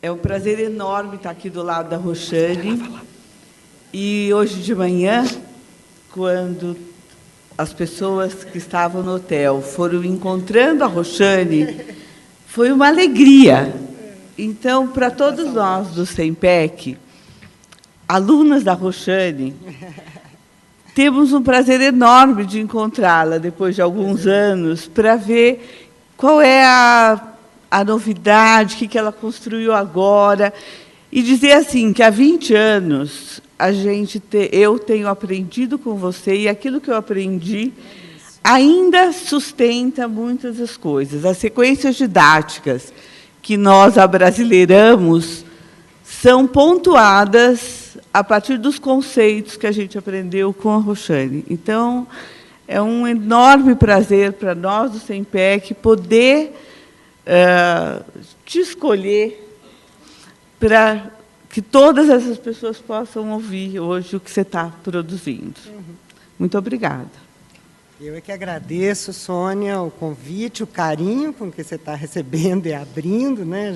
É um prazer enorme estar aqui do lado da Roxane. E hoje de manhã, quando as pessoas que estavam no hotel foram encontrando a Roxane, foi uma alegria. Então, para todos nós do SEMPEC, alunas da Roxane, temos um prazer enorme de encontrá-la depois de alguns anos para ver qual é a novidade, o que ela construiu agora. E dizer assim, que há 20 anos eu tenho aprendido com você, e aquilo que eu aprendi ainda sustenta muitas das coisas. As sequências didáticas que nós abrasileiramos são pontuadas a partir dos conceitos que a gente aprendeu com a Roxane. Então, é um enorme prazer para nós do SEMPEC poder te escolher para que todas essas pessoas possam ouvir hoje o que você está produzindo. Muito obrigada. Eu é que agradeço, Sônia, o convite, o carinho com que você está recebendo e abrindo, né?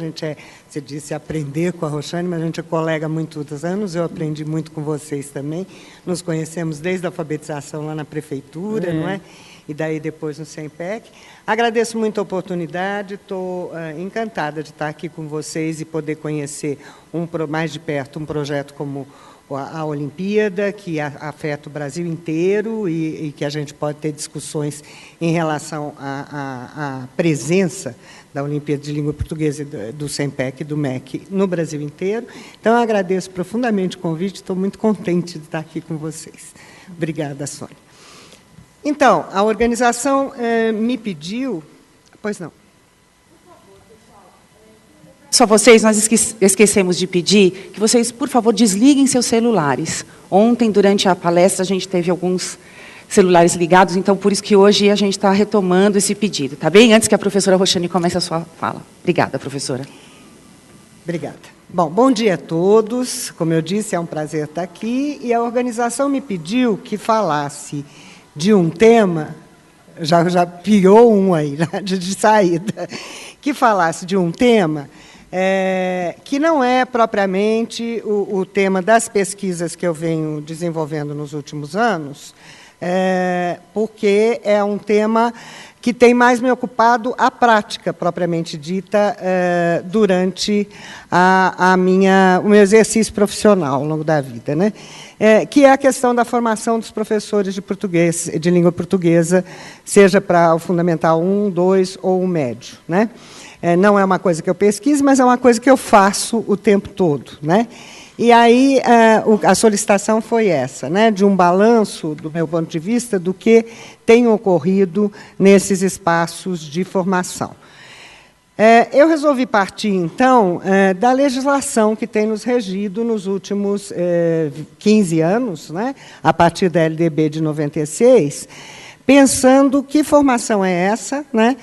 Você disse aprender com a Roxane, mas a gente é colega há muitos anos, eu aprendi muito com vocês também. Nos conhecemos desde a alfabetização lá na prefeitura, não é? E daí depois no SEMPEC. Agradeço muito a oportunidade, estou encantada de estar aqui com vocês e poder conhecer mais de perto um projeto como a Olimpíada, que afeta o Brasil inteiro e que a gente pode ter discussões em relação à presença da Olimpíada de Língua Portuguesa do SEMPEC e do MEC no Brasil inteiro. Então, eu agradeço profundamente o convite, estou muito contente de estar aqui com vocês. Obrigada, Sônia. Então, a organização me pediu... Pois não. Só vocês, nós esquecemos de pedir que vocês, por favor, desliguem seus celulares. Ontem, durante a palestra, a gente teve alguns celulares ligados, então, por isso que hoje a gente está retomando esse pedido, tá bem? Antes que a professora Roxane comece a sua fala. Obrigada, professora. Obrigada. Bom dia a todos. Como eu disse, é um prazer estar aqui. E a organização me pediu que falasse de um tema, já piou um aí, de saída, que falasse de um tema que não é propriamente o tema das pesquisas que eu venho desenvolvendo nos últimos anos, porque é um tema que tem mais me ocupado a prática, propriamente dita, durante o meu exercício profissional ao longo da vida, né? Que é a questão da formação dos professores de português, de língua portuguesa, seja para o Fundamental 1, 2 ou o médio, né? Não é uma coisa que eu pesquiso, mas é uma coisa que eu faço o tempo todo, né? E aí a solicitação foi essa, né? De um balanço, do meu ponto de vista, do que tem ocorrido nesses espaços de formação. Eu resolvi partir, então, da legislação que tem nos regido nos últimos 15 anos, né? A partir da LDB de 96, pensando que formação é essa, né?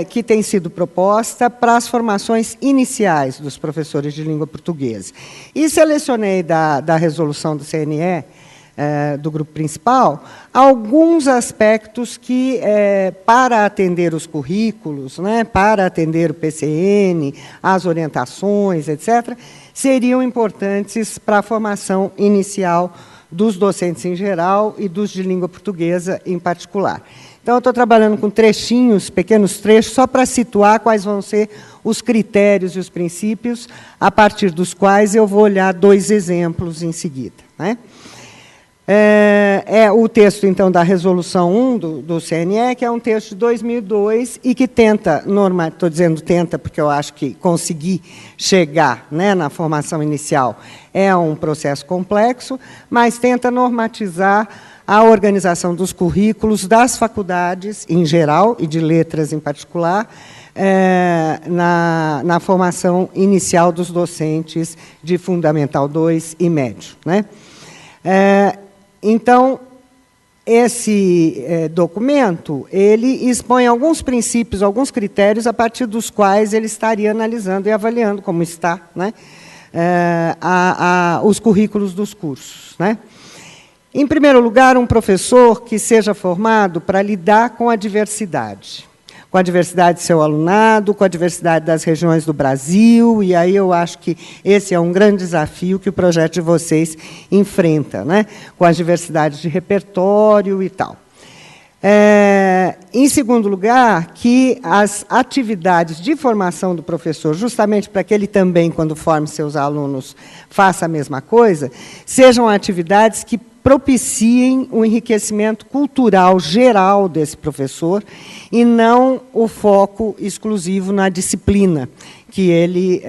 Que tem sido proposta para as formações iniciais dos professores de língua portuguesa. E selecionei da resolução do CNE, do grupo principal, alguns aspectos que, para atender os currículos, né, para atender o PCN, as orientações, etc., seriam importantes para a formação inicial dos docentes em geral e dos de língua portuguesa em particular. Então, eu estou trabalhando com trechinhos, pequenos trechos, só para situar quais vão ser os critérios e os princípios, a partir dos quais eu vou olhar 2 exemplos em seguida, né? O texto, então, da Resolução 1 do CNE, que é um texto de 2002 e que tenta, estou dizendo tenta porque eu acho que conseguir chegar, né, na formação inicial é um processo complexo, mas tenta normatizar a organização dos currículos das faculdades, em geral, e de letras em particular, na formação inicial dos docentes de Fundamental 2 e médio, né? Então, esse documento, ele expõe alguns princípios, alguns critérios, a partir dos quais ele estaria analisando e avaliando como está, né, os currículos dos cursos, né? Em primeiro lugar, um professor que seja formado para lidar com a diversidade. com a diversidade do seu alunado, com a diversidade das regiões do Brasil, e aí eu acho que esse é um grande desafio que o projeto de vocês enfrenta, né? Com as diversidades de repertório e tal. Em segundo lugar, que as atividades de formação do professor, justamente para que ele também, quando forme seus alunos, faça a mesma coisa, sejam atividades que propiciem o enriquecimento cultural geral desse professor e não o foco exclusivo na disciplina que ele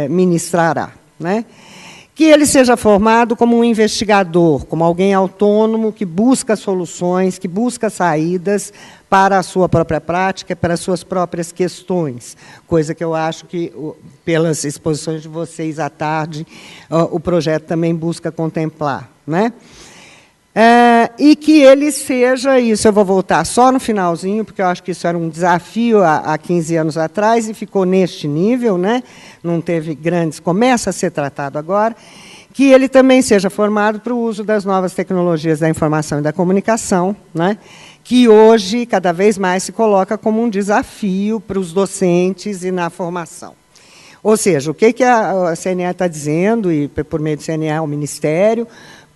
ministrará, né? Que ele seja formado como um investigador, como alguém autônomo que busca soluções, que busca saídas para a sua própria prática, para as suas próprias questões, coisa que eu acho que, pelas exposições de vocês à tarde, o projeto também busca contemplar, né? E que ele seja, isso eu vou voltar só no finalzinho, porque eu acho que isso era um desafio há 15 anos atrás, e ficou neste nível, né? Não teve grandes, começa a ser tratado agora, que ele também seja formado para o uso das novas tecnologias da informação e da comunicação, né? Que hoje, cada vez mais, se coloca como um desafio para os docentes e na formação. Ou seja, o que a CNE está dizendo, e por meio do CNE, o Ministério,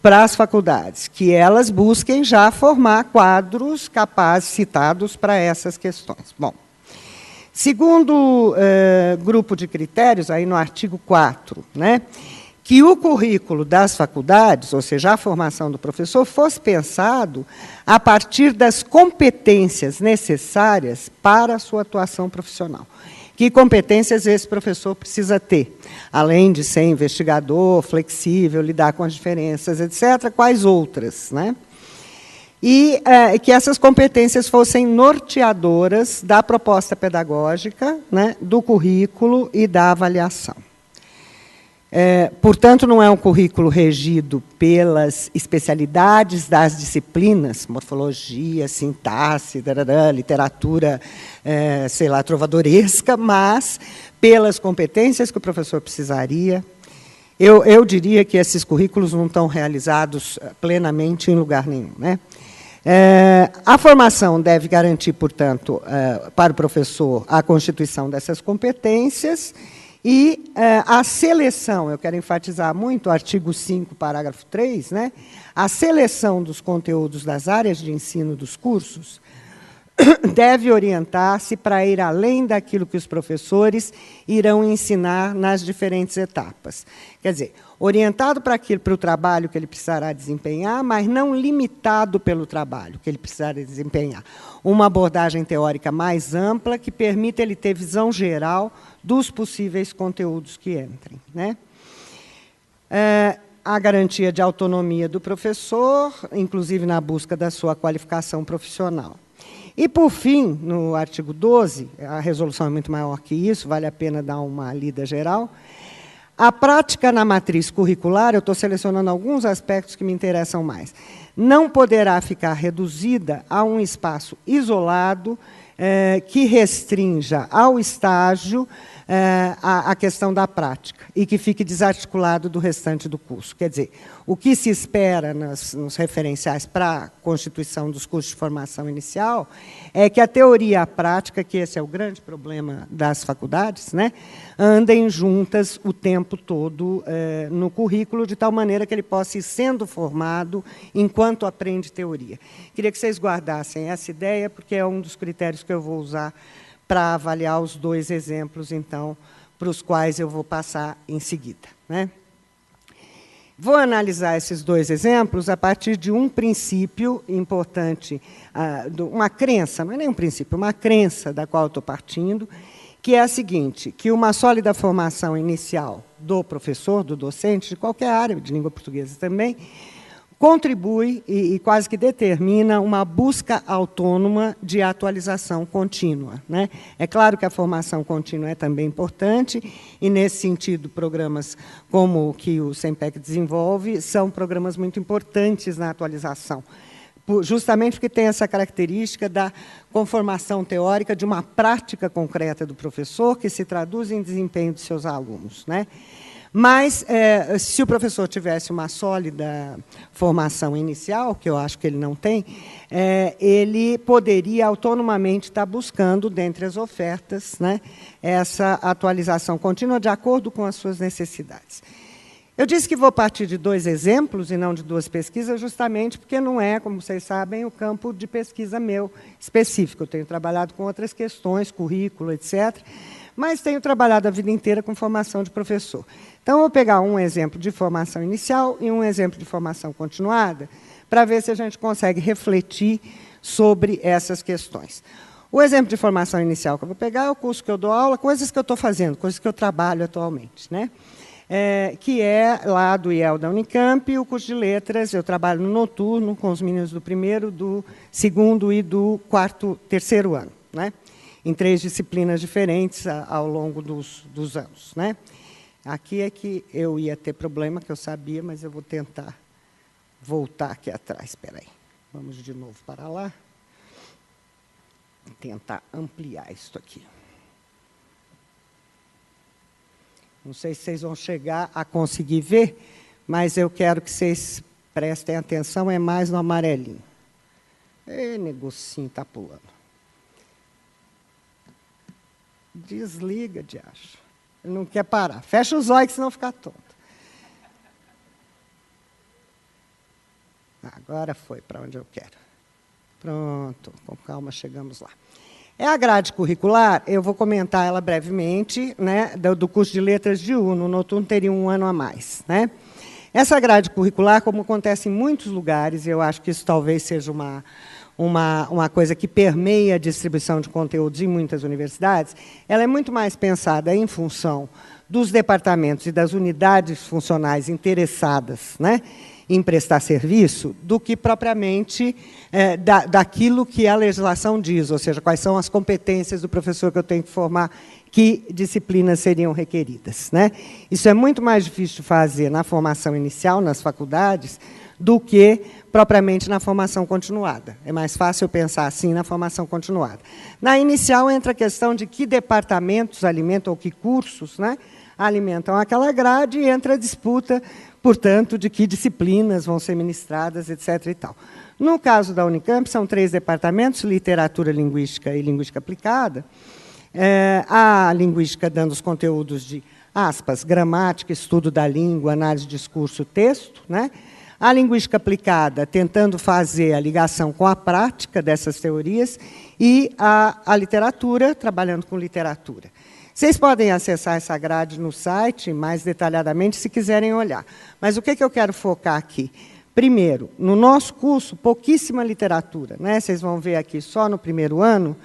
para as faculdades, que elas busquem já formar quadros capacitados para essas questões. Bom, segundo grupo de critérios, aí no artigo 4, né, que o currículo das faculdades, ou seja, a formação do professor, fosse pensado a partir das competências necessárias para a sua atuação profissional. Que competências esse professor precisa ter? Além de ser investigador, flexível, lidar com as diferenças, etc., quais outras, né? E que essas competências fossem norteadoras da proposta pedagógica, né, do currículo e da avaliação. Portanto, não é um currículo regido pelas especialidades das disciplinas, morfologia, sintaxe, literatura, sei lá, trovadoresca, mas pelas competências que o professor precisaria. Eu diria que esses currículos não estão realizados plenamente em lugar nenhum, né? A formação deve garantir, portanto, para o professor a constituição dessas competências. E a seleção, eu quero enfatizar muito o artigo 5, parágrafo 3, né? A seleção dos conteúdos das áreas de ensino dos cursos deve orientar-se para ir além daquilo que os professores irão ensinar nas diferentes etapas. Quer dizer, orientado para o trabalho que ele precisará desempenhar, mas não limitado pelo trabalho que ele precisará desempenhar. Uma abordagem teórica mais ampla que permita ele ter visão geral dos possíveis conteúdos que entrem, né? A garantia de autonomia do professor, inclusive na busca da sua qualificação profissional. E, por fim, no artigo 12, a resolução é muito maior que isso, vale a pena dar uma lida geral, a prática na matriz curricular, eu estou selecionando alguns aspectos que me interessam mais, não poderá ficar reduzida a um espaço isolado que restrinja ao estágio a questão da prática e que fique desarticulado do restante do curso. Quer dizer, o que se espera nos referenciais para a constituição dos cursos de formação inicial é que a teoria e a prática, que esse é o grande problema das faculdades, né, andem juntas o tempo todo no currículo, de tal maneira que ele possa ir sendo formado enquanto aprende teoria. Queria que vocês guardassem essa ideia, porque é um dos critérios que eu vou usar para avaliar os dois exemplos, então, para os quais eu vou passar em seguida, né? Vou analisar esses dois exemplos a partir de um princípio importante, uma crença, não é nem um princípio, uma crença da qual eu estou partindo, que é a seguinte, que uma sólida formação inicial do professor, do docente, de qualquer área, de língua portuguesa também, contribui e quase que determina uma busca autônoma de atualização contínua, né? É claro que a formação contínua é também importante, e, nesse sentido, programas como o que o SEMPEC desenvolve são programas muito importantes na atualização, justamente porque tem essa característica da conformação teórica de uma prática concreta do professor que se traduz em desempenho de seus alunos, né? Mas, se o professor tivesse uma sólida formação inicial, que eu acho que ele não tem, ele poderia autonomamente estar buscando, dentre as ofertas, né, essa atualização contínua de acordo com as suas necessidades. Eu disse que vou partir de 2 exemplos e não de 2 pesquisas, justamente porque não é, como vocês sabem, o campo de pesquisa meu específico. Eu tenho trabalhado com outras questões, currículo, etc., mas tenho trabalhado a vida inteira com formação de professor. Então, eu vou pegar um exemplo de formação inicial e um exemplo de formação continuada, para ver se a gente consegue refletir sobre essas questões. O exemplo de formação inicial que eu vou pegar é o curso que eu dou aula, coisas que eu estou fazendo, coisas que eu trabalho atualmente, né? Que é lá do IEL da Unicamp, o curso de letras. Eu trabalho no noturno com os meninos do 1º, do 2º e do 3º ano, né? Em 3 disciplinas diferentes ao longo dos anos, né? Aqui é que eu ia ter problema, que eu sabia, mas eu vou tentar voltar aqui atrás. Espera aí. Vamos de novo para lá. Tentar ampliar isso aqui. Não sei se vocês vão chegar a conseguir ver, mas eu quero que vocês prestem atenção, é mais no amarelinho. Negocinho está pulando. Desliga, diacho. Ele não quer parar. Fecha os olhos, senão fica tonto. Agora foi para onde eu quero. Pronto, com calma chegamos lá. É a grade curricular, eu vou comentar ela brevemente, né, do curso de letras de U. No noturno teria 1 ano a mais, né? Essa grade curricular, como acontece em muitos lugares, e eu acho que isso talvez seja uma coisa que permeia a distribuição de conteúdos em muitas universidades, ela é muito mais pensada em função dos departamentos e das unidades funcionais interessadas, né, em prestar serviço, do que propriamente daquilo que a legislação diz, ou seja, quais são as competências do professor que eu tenho que formar, que disciplinas seriam requeridas, né? Isso é muito mais difícil de fazer na formação inicial, nas faculdades, do que propriamente na formação continuada. É mais fácil eu pensar assim na formação continuada. Na inicial entra a questão de que departamentos alimentam, ou que cursos, né, alimentam aquela grade, e entra a disputa, portanto, de que disciplinas vão ser ministradas, etc. e tal. No caso da Unicamp, são 3 departamentos, literatura, linguística e linguística aplicada. A linguística dando os conteúdos de, aspas, gramática, estudo da língua, análise de discurso, texto, né? A linguística aplicada, tentando fazer a ligação com a prática dessas teorias, e a literatura, trabalhando com literatura. Vocês podem acessar essa grade no site, mais detalhadamente, se quiserem olhar. Mas o que eu quero focar aqui? Primeiro, no nosso curso, pouquíssima literatura, né? Vocês vão ver aqui, só no 1º ano,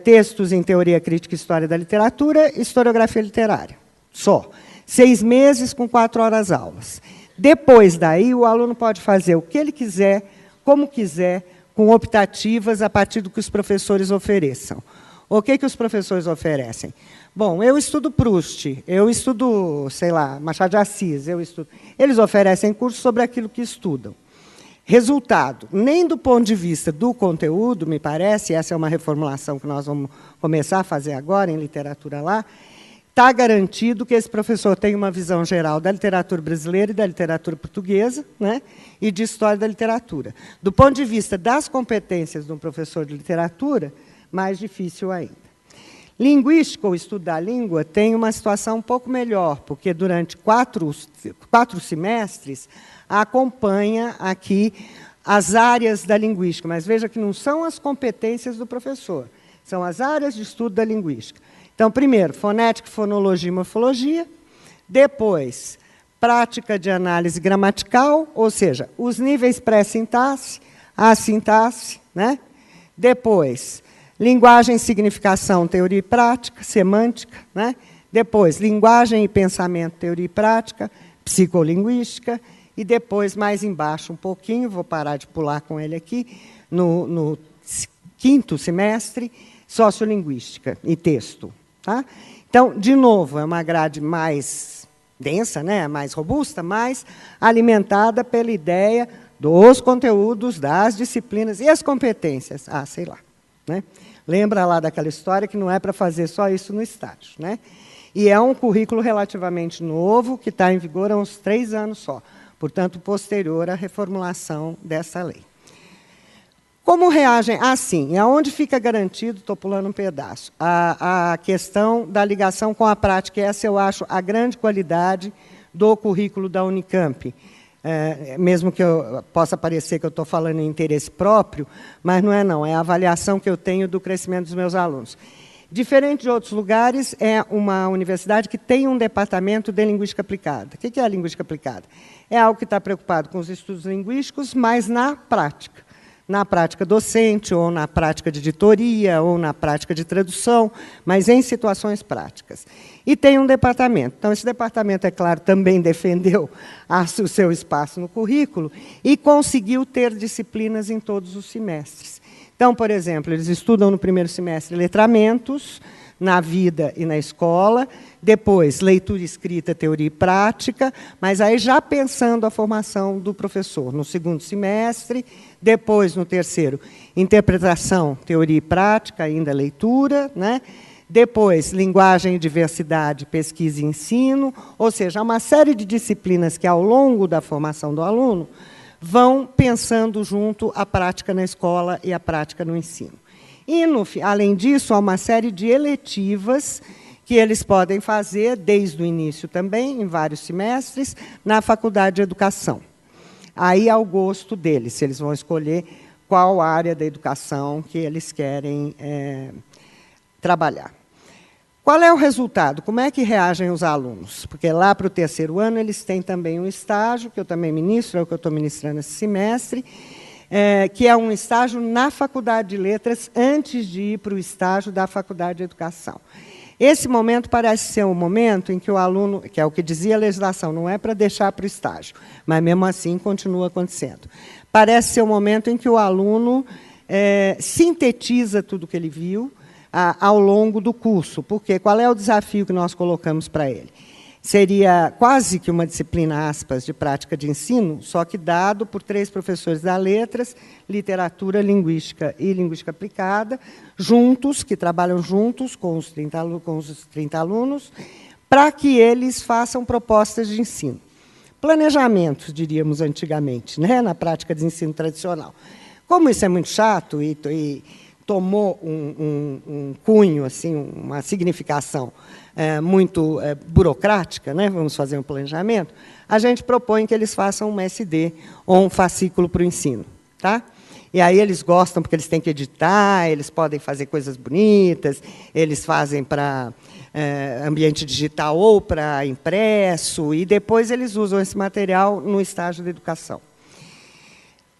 textos em teoria crítica e história da literatura e historiografia literária. Só. 6 meses com 4 horas aulas. Depois daí, o aluno pode fazer o que ele quiser, como quiser, com optativas a partir do que os professores ofereçam. O que os professores oferecem? Bom, eu estudo Proust, eu estudo, sei lá, Machado de Assis, eu estudo. Eles oferecem cursos sobre aquilo que estudam. Resultado, nem do ponto de vista do conteúdo, me parece, essa é uma reformulação que nós vamos começar a fazer agora, em literatura lá, está garantido que esse professor tem uma visão geral da literatura brasileira e da literatura portuguesa, né, e de história da literatura. Do ponto de vista das competências de um professor de literatura, mais difícil ainda. Linguística, ou estudo da língua, tem uma situação um pouco melhor, porque durante 4 semestres acompanha aqui as áreas da linguística, mas veja que não são as competências do professor, são as áreas de estudo da linguística. Então, primeiro, fonética, fonologia e morfologia. Depois, prática de análise gramatical, ou seja, os níveis pré-sintaxe, a sintaxe, né? Depois, linguagem e significação, teoria e prática, semântica, né? Depois, linguagem e pensamento, teoria e prática, psicolinguística. E depois, mais embaixo um pouquinho, vou parar de pular com ele aqui, no 5º semestre, sociolinguística e texto. Tá? Então, de novo, é uma grade mais densa, né, mais robusta, mas alimentada pela ideia dos conteúdos, das disciplinas e as competências. Sei lá. Né? Lembra lá daquela história que não é para fazer só isso no estágio. Né? E é um currículo relativamente novo, que está em vigor há uns 3 anos só, portanto, posterior à reformulação dessa lei. Como reagem? Sim, e aonde fica garantido, estou pulando um pedaço, a questão da ligação com a prática. Essa eu acho a grande qualidade do currículo da Unicamp. Mesmo que possa parecer que eu estou falando em interesse próprio, mas não é não, é a avaliação que eu tenho do crescimento dos meus alunos. Diferente de outros lugares, é uma universidade que tem um departamento de linguística aplicada. O que é a linguística aplicada? É algo que está preocupado com os estudos linguísticos, mas na prática docente, ou na prática de editoria, ou na prática de tradução, mas em situações práticas. E tem um departamento. Então, esse departamento, é claro, também defendeu o seu espaço no currículo e conseguiu ter disciplinas em todos os semestres. Então, por exemplo, eles estudam no primeiro semestre letramentos, na vida e na escola, depois leitura escrita, teoria e prática, mas aí já pensando a formação do professor no segundo semestre, depois no terceiro, interpretação, teoria e prática, ainda leitura, né? Depois, linguagem e diversidade, pesquisa e ensino, ou seja, há uma série de disciplinas que, ao longo da formação do aluno, vão pensando junto a prática na escola e a prática no ensino. E, além disso, há uma série de eletivas que eles podem fazer, desde o início também, em vários semestres, na Faculdade de Educação. Aí, ao gosto deles, se eles vão escolher qual área da educação que eles querem trabalhar. Qual é o resultado? Como é que reagem os alunos? Porque lá para o terceiro ano eles têm também um estágio, que eu também ministro, é o que eu estou ministrando esse semestre, que é um estágio na Faculdade de Letras, antes de ir para o estágio da Faculdade de Educação. Esse momento parece ser um momento em que o aluno, que é o que dizia a legislação, não é para deixar para o estágio, mas, mesmo assim, continua acontecendo. Parece ser um momento em que o aluno sintetiza tudo o que ele viu ao longo do curso. Porque qual é o desafio que nós colocamos para ele? Seria quase que uma disciplina, aspas, de prática de ensino, só que dado por 3 professores da letras, literatura, linguística e linguística aplicada, juntos, que trabalham juntos com os 30 alunos, para que eles façam propostas de ensino. Planejamentos, diríamos antigamente, né, na prática de ensino tradicional. Como isso é muito chato e tomou um cunho, assim, uma significação muito burocrática, né? Vamos fazer um planejamento, a gente propõe que eles façam um SD ou um fascículo para o ensino. Tá? E aí eles gostam, porque eles têm que editar, eles podem fazer coisas bonitas, eles fazem para ambiente digital ou para impresso, e depois eles usam esse material no estágio de educação.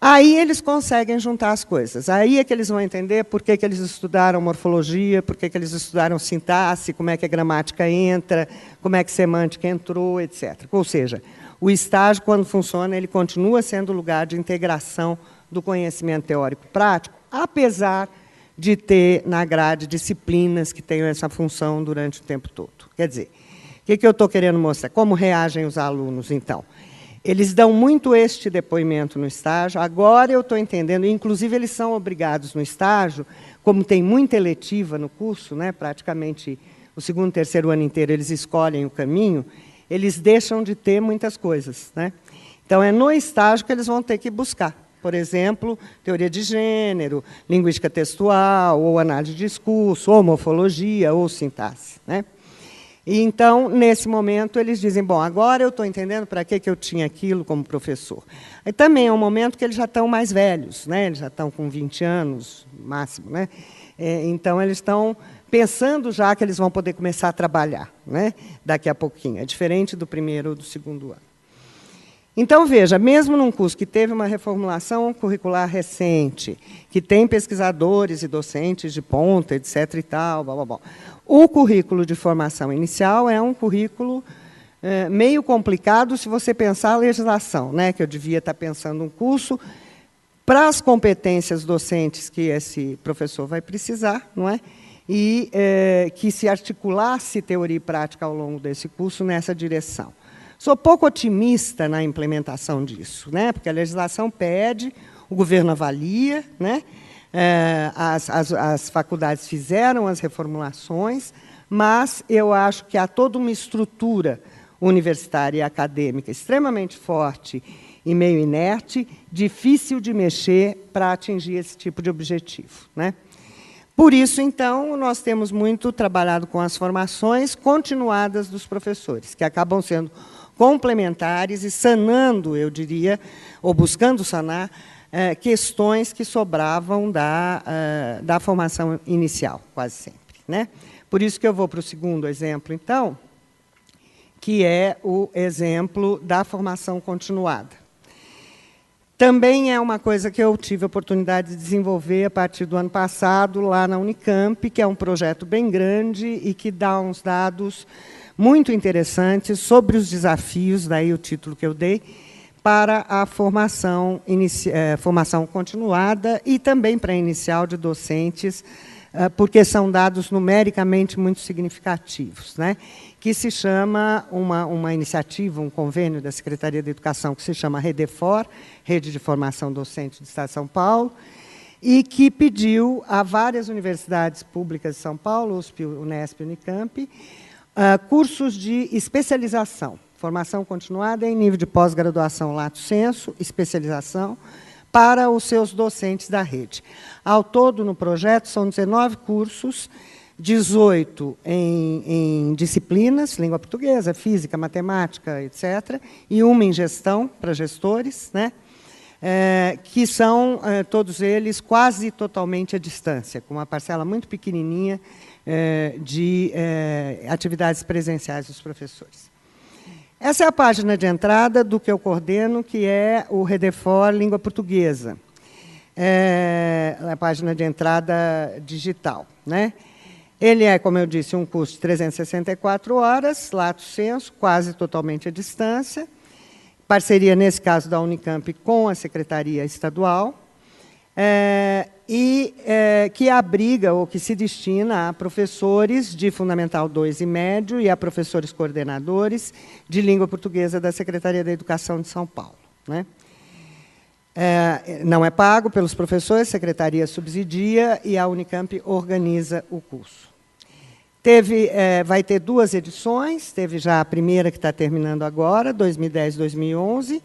Aí eles conseguem juntar as coisas. Aí é que eles vão entender por que eles estudaram morfologia, por que eles estudaram sintaxe, como é que a gramática entra, como é que semântica entrou, etc. Ou seja, o estágio, quando funciona, ele continua sendo lugar de integração do conhecimento teórico prático, apesar de ter na grade disciplinas que tenham essa função durante o tempo todo. Quer dizer, o que eu estou querendo mostrar? Como reagem os alunos, então? Eles dão muito este depoimento no estágio. Agora eu estou entendendo, inclusive eles são obrigados no estágio, como tem muita eletiva no curso, né, praticamente o segundo e terceiro ano inteiro eles escolhem o caminho, eles deixam de ter muitas coisas. Né? Então, é no estágio que eles vão ter que buscar. Por exemplo, teoria de gênero, linguística textual, ou análise de discurso, ou morfologia, ou sintaxe. Né? E, então, nesse momento, eles dizem, bom, agora eu estou entendendo para que eu tinha aquilo como professor. Aí também é um momento que eles já estão mais velhos, né? Eles já estão com 20 anos, máximo. Né? Então, eles estão pensando já que eles vão poder começar a trabalhar, né? Daqui a pouquinho. É diferente do primeiro ou do segundo ano. Então, veja, mesmo num curso que teve uma reformulação curricular recente, que tem pesquisadores e docentes de ponta, etc. e tal, blá, blá, blá, o currículo de formação inicial é um currículo meio complicado se você pensar a legislação, né, que eu devia estar pensando um curso para as competências docentes que esse professor vai precisar, não é? E que se articulasse teoria e prática ao longo desse curso nessa direção. Sou pouco otimista na implementação disso, né, porque a legislação pede, o governo avalia, né, as faculdades fizeram as reformulações, mas eu acho que há toda uma estrutura universitária e acadêmica extremamente forte e meio inerte, difícil de mexer para atingir esse tipo de objetivo, né? Por isso, então, nós temos muito trabalhado com as formações continuadas dos professores, que acabam sendo complementares e sanando, eu diria, ou buscando sanar, questões que sobravam da formação inicial, quase sempre, né? Por isso que eu vou para o segundo exemplo, então, que é o exemplo da formação continuada. Também é uma coisa que eu tive a oportunidade de desenvolver a partir do ano passado, lá na Unicamp, que é um projeto bem grande e que dá uns dados muito interessantes sobre os desafios, daí o título que eu dei, para a formação continuada e também para a inicial de docentes, porque são dados numericamente muito significativos, né? Que se chama uma iniciativa, um convênio da Secretaria de Educação, que se chama REDEFOR, Rede de Formação Docente do Estado de São Paulo, e que pediu a várias universidades públicas de São Paulo, USP, Unesp e Unicamp, cursos de especialização, formação continuada em nível de pós-graduação lato sensu, especialização, para os seus docentes da rede. Ao todo, no projeto, são 19 cursos, 18 em disciplinas, língua portuguesa, física, matemática, etc., e uma em gestão, para gestores, né? Que são, todos eles, quase totalmente à distância, com uma parcela muito pequenininha de atividades presenciais dos professores. Essa é a página de entrada do que eu coordeno, que é o REDEFOR Língua Portuguesa. É a página de entrada digital, né? Ele é, como eu disse, um curso de 364 horas, lato sensu, quase totalmente à distância, parceria, nesse caso, da Unicamp com a Secretaria Estadual, que abriga ou que se destina a professores de Fundamental 2 e Médio e a professores coordenadores de língua portuguesa da Secretaria da Educação de São Paulo, né? Não é pago pelos professores, a Secretaria subsidia e a Unicamp organiza o curso. Vai ter 2 edições, teve já a primeira que está terminando agora, 2010-2011,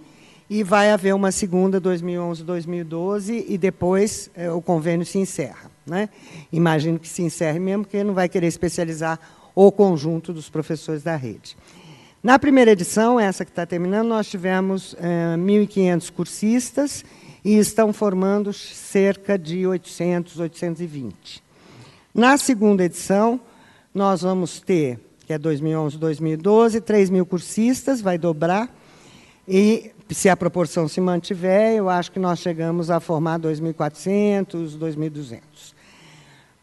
e vai haver uma segunda, 2011-2012, e depois o convênio se encerra, né? Imagino que se encerre mesmo, porque não vai querer especializar o conjunto dos professores da rede. Na primeira edição, essa que está terminando, nós tivemos 1.500 cursistas e estão formando cerca de 800, 820. Na segunda edição, nós vamos ter, que é 2011-2012, 3.000 cursistas, vai dobrar, e, se a proporção se mantiver, eu acho que nós chegamos a formar 2.400, 2.200.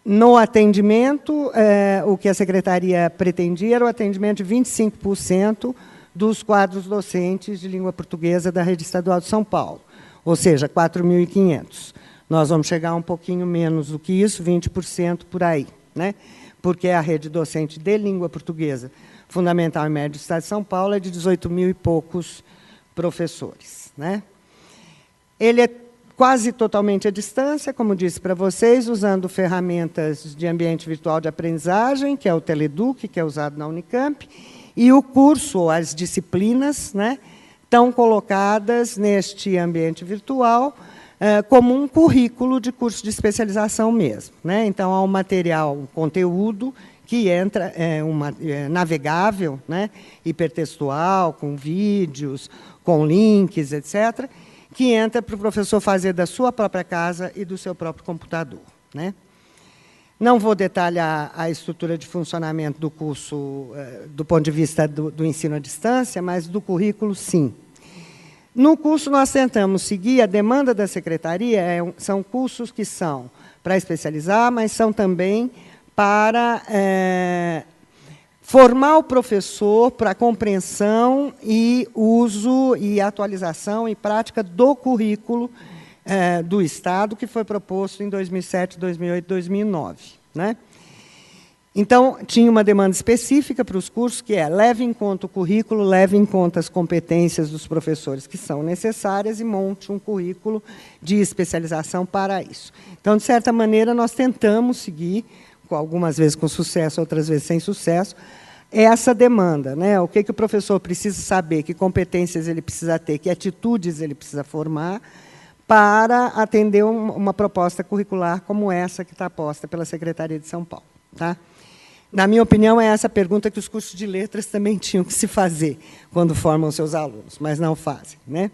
No atendimento, o que a Secretaria pretendia era o atendimento de 25% dos quadros docentes de língua portuguesa da Rede Estadual de São Paulo, ou seja, 4.500. Nós vamos chegar um pouquinho menos do que isso, 20% por aí, né? Porque a rede docente de língua portuguesa, Fundamental e Médio do Estado de São Paulo, é de 18.000 e poucos professores, né? Ele é quase totalmente à distância, como disse para vocês, usando ferramentas de ambiente virtual de aprendizagem, que é o Teleduc, que é usado na Unicamp, e o curso, as disciplinas, né, estão colocadas neste ambiente virtual como um currículo de curso de especialização mesmo, né? Então, há um material, um conteúdo que entra, navegável, né, hipertextual, com vídeos, com links, etc., que entra para o professor fazer da sua própria casa e do seu próprio computador, né? Não vou detalhar a estrutura de funcionamento do curso do ponto de vista do ensino à distância, mas do currículo, sim. No curso, nós tentamos seguir a demanda da Secretaria, são cursos que são para especializar, mas são também para formar o professor para a compreensão e uso e atualização e prática do currículo do Estado, que foi proposto em 2007, 2008, 2009. Né? Então, tinha uma demanda específica para os cursos, que é leve em conta o currículo, leve em conta as competências dos professores que são necessárias e monte um currículo de especialização para isso. Então, de certa maneira, nós tentamos seguir algumas vezes com sucesso, outras vezes sem sucesso, essa demanda, né? O que o professor precisa saber, que competências ele precisa ter, que atitudes ele precisa formar para atender uma proposta curricular como essa que está posta pela Secretaria de São Paulo. Tá? Na minha opinião, é essa pergunta que os cursos de letras também tinham que se fazer quando formam seus alunos, mas não fazem, né?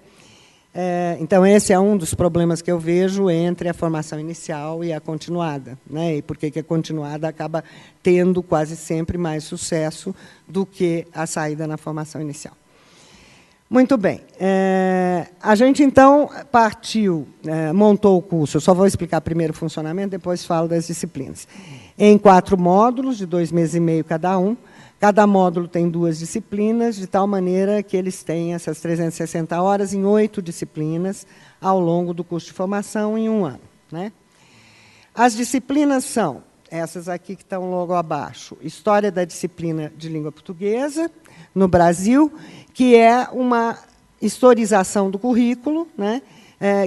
Então, esse é um dos problemas que eu vejo entre a formação inicial e a continuada, né? E por que a continuada acaba tendo quase sempre mais sucesso do que a saída na formação inicial. Muito bem. A gente, então, partiu, montou o curso, eu só vou explicar primeiro o funcionamento, depois falo das disciplinas, em 4 módulos, de 2 meses e meio cada um. Cada módulo tem 2 disciplinas, de tal maneira que eles têm essas 360 horas em 8 disciplinas ao longo do curso de formação em 1 ano. Né? As disciplinas são essas aqui que estão logo abaixo. História da disciplina de língua portuguesa no Brasil, que é uma historização do currículo, né?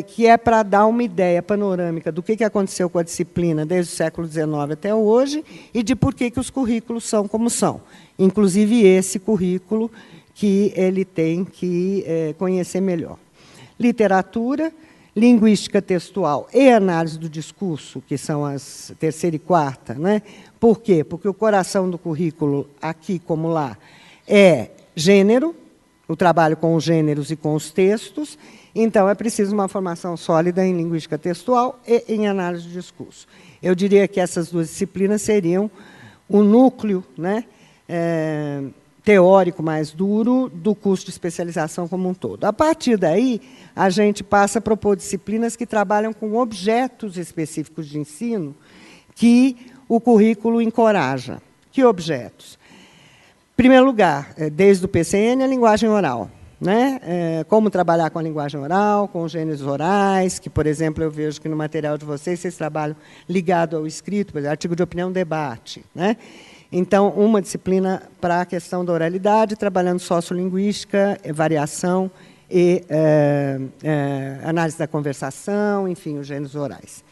Que é para dar uma ideia panorâmica do que aconteceu com a disciplina desde o século XIX até hoje e de por que os currículos são como são. Inclusive esse currículo que ele tem que conhecer melhor. Literatura, linguística textual e análise do discurso, que são as 3ª e 4ª. Né? Por quê? Porque o coração do currículo, aqui como lá, é gênero, o trabalho com os gêneros e com os textos. Então, é preciso uma formação sólida em linguística textual e em análise de discurso. Eu diria que essas 2 disciplinas seriam o núcleo, né, teórico mais duro do curso de especialização como um todo. A partir daí, a gente passa a propor disciplinas que trabalham com objetos específicos de ensino que o currículo encoraja. Que objetos? Em primeiro lugar, desde o PCN, a linguagem oral. Né? Como trabalhar com a linguagem oral, com os gêneros orais, que, por exemplo, eu vejo que no material de vocês trabalham ligado ao escrito, por exemplo, artigo de opinião, debate. Né? Então, uma disciplina para a questão da oralidade, trabalhando sociolinguística, variação e análise da conversação, enfim, os gêneros orais.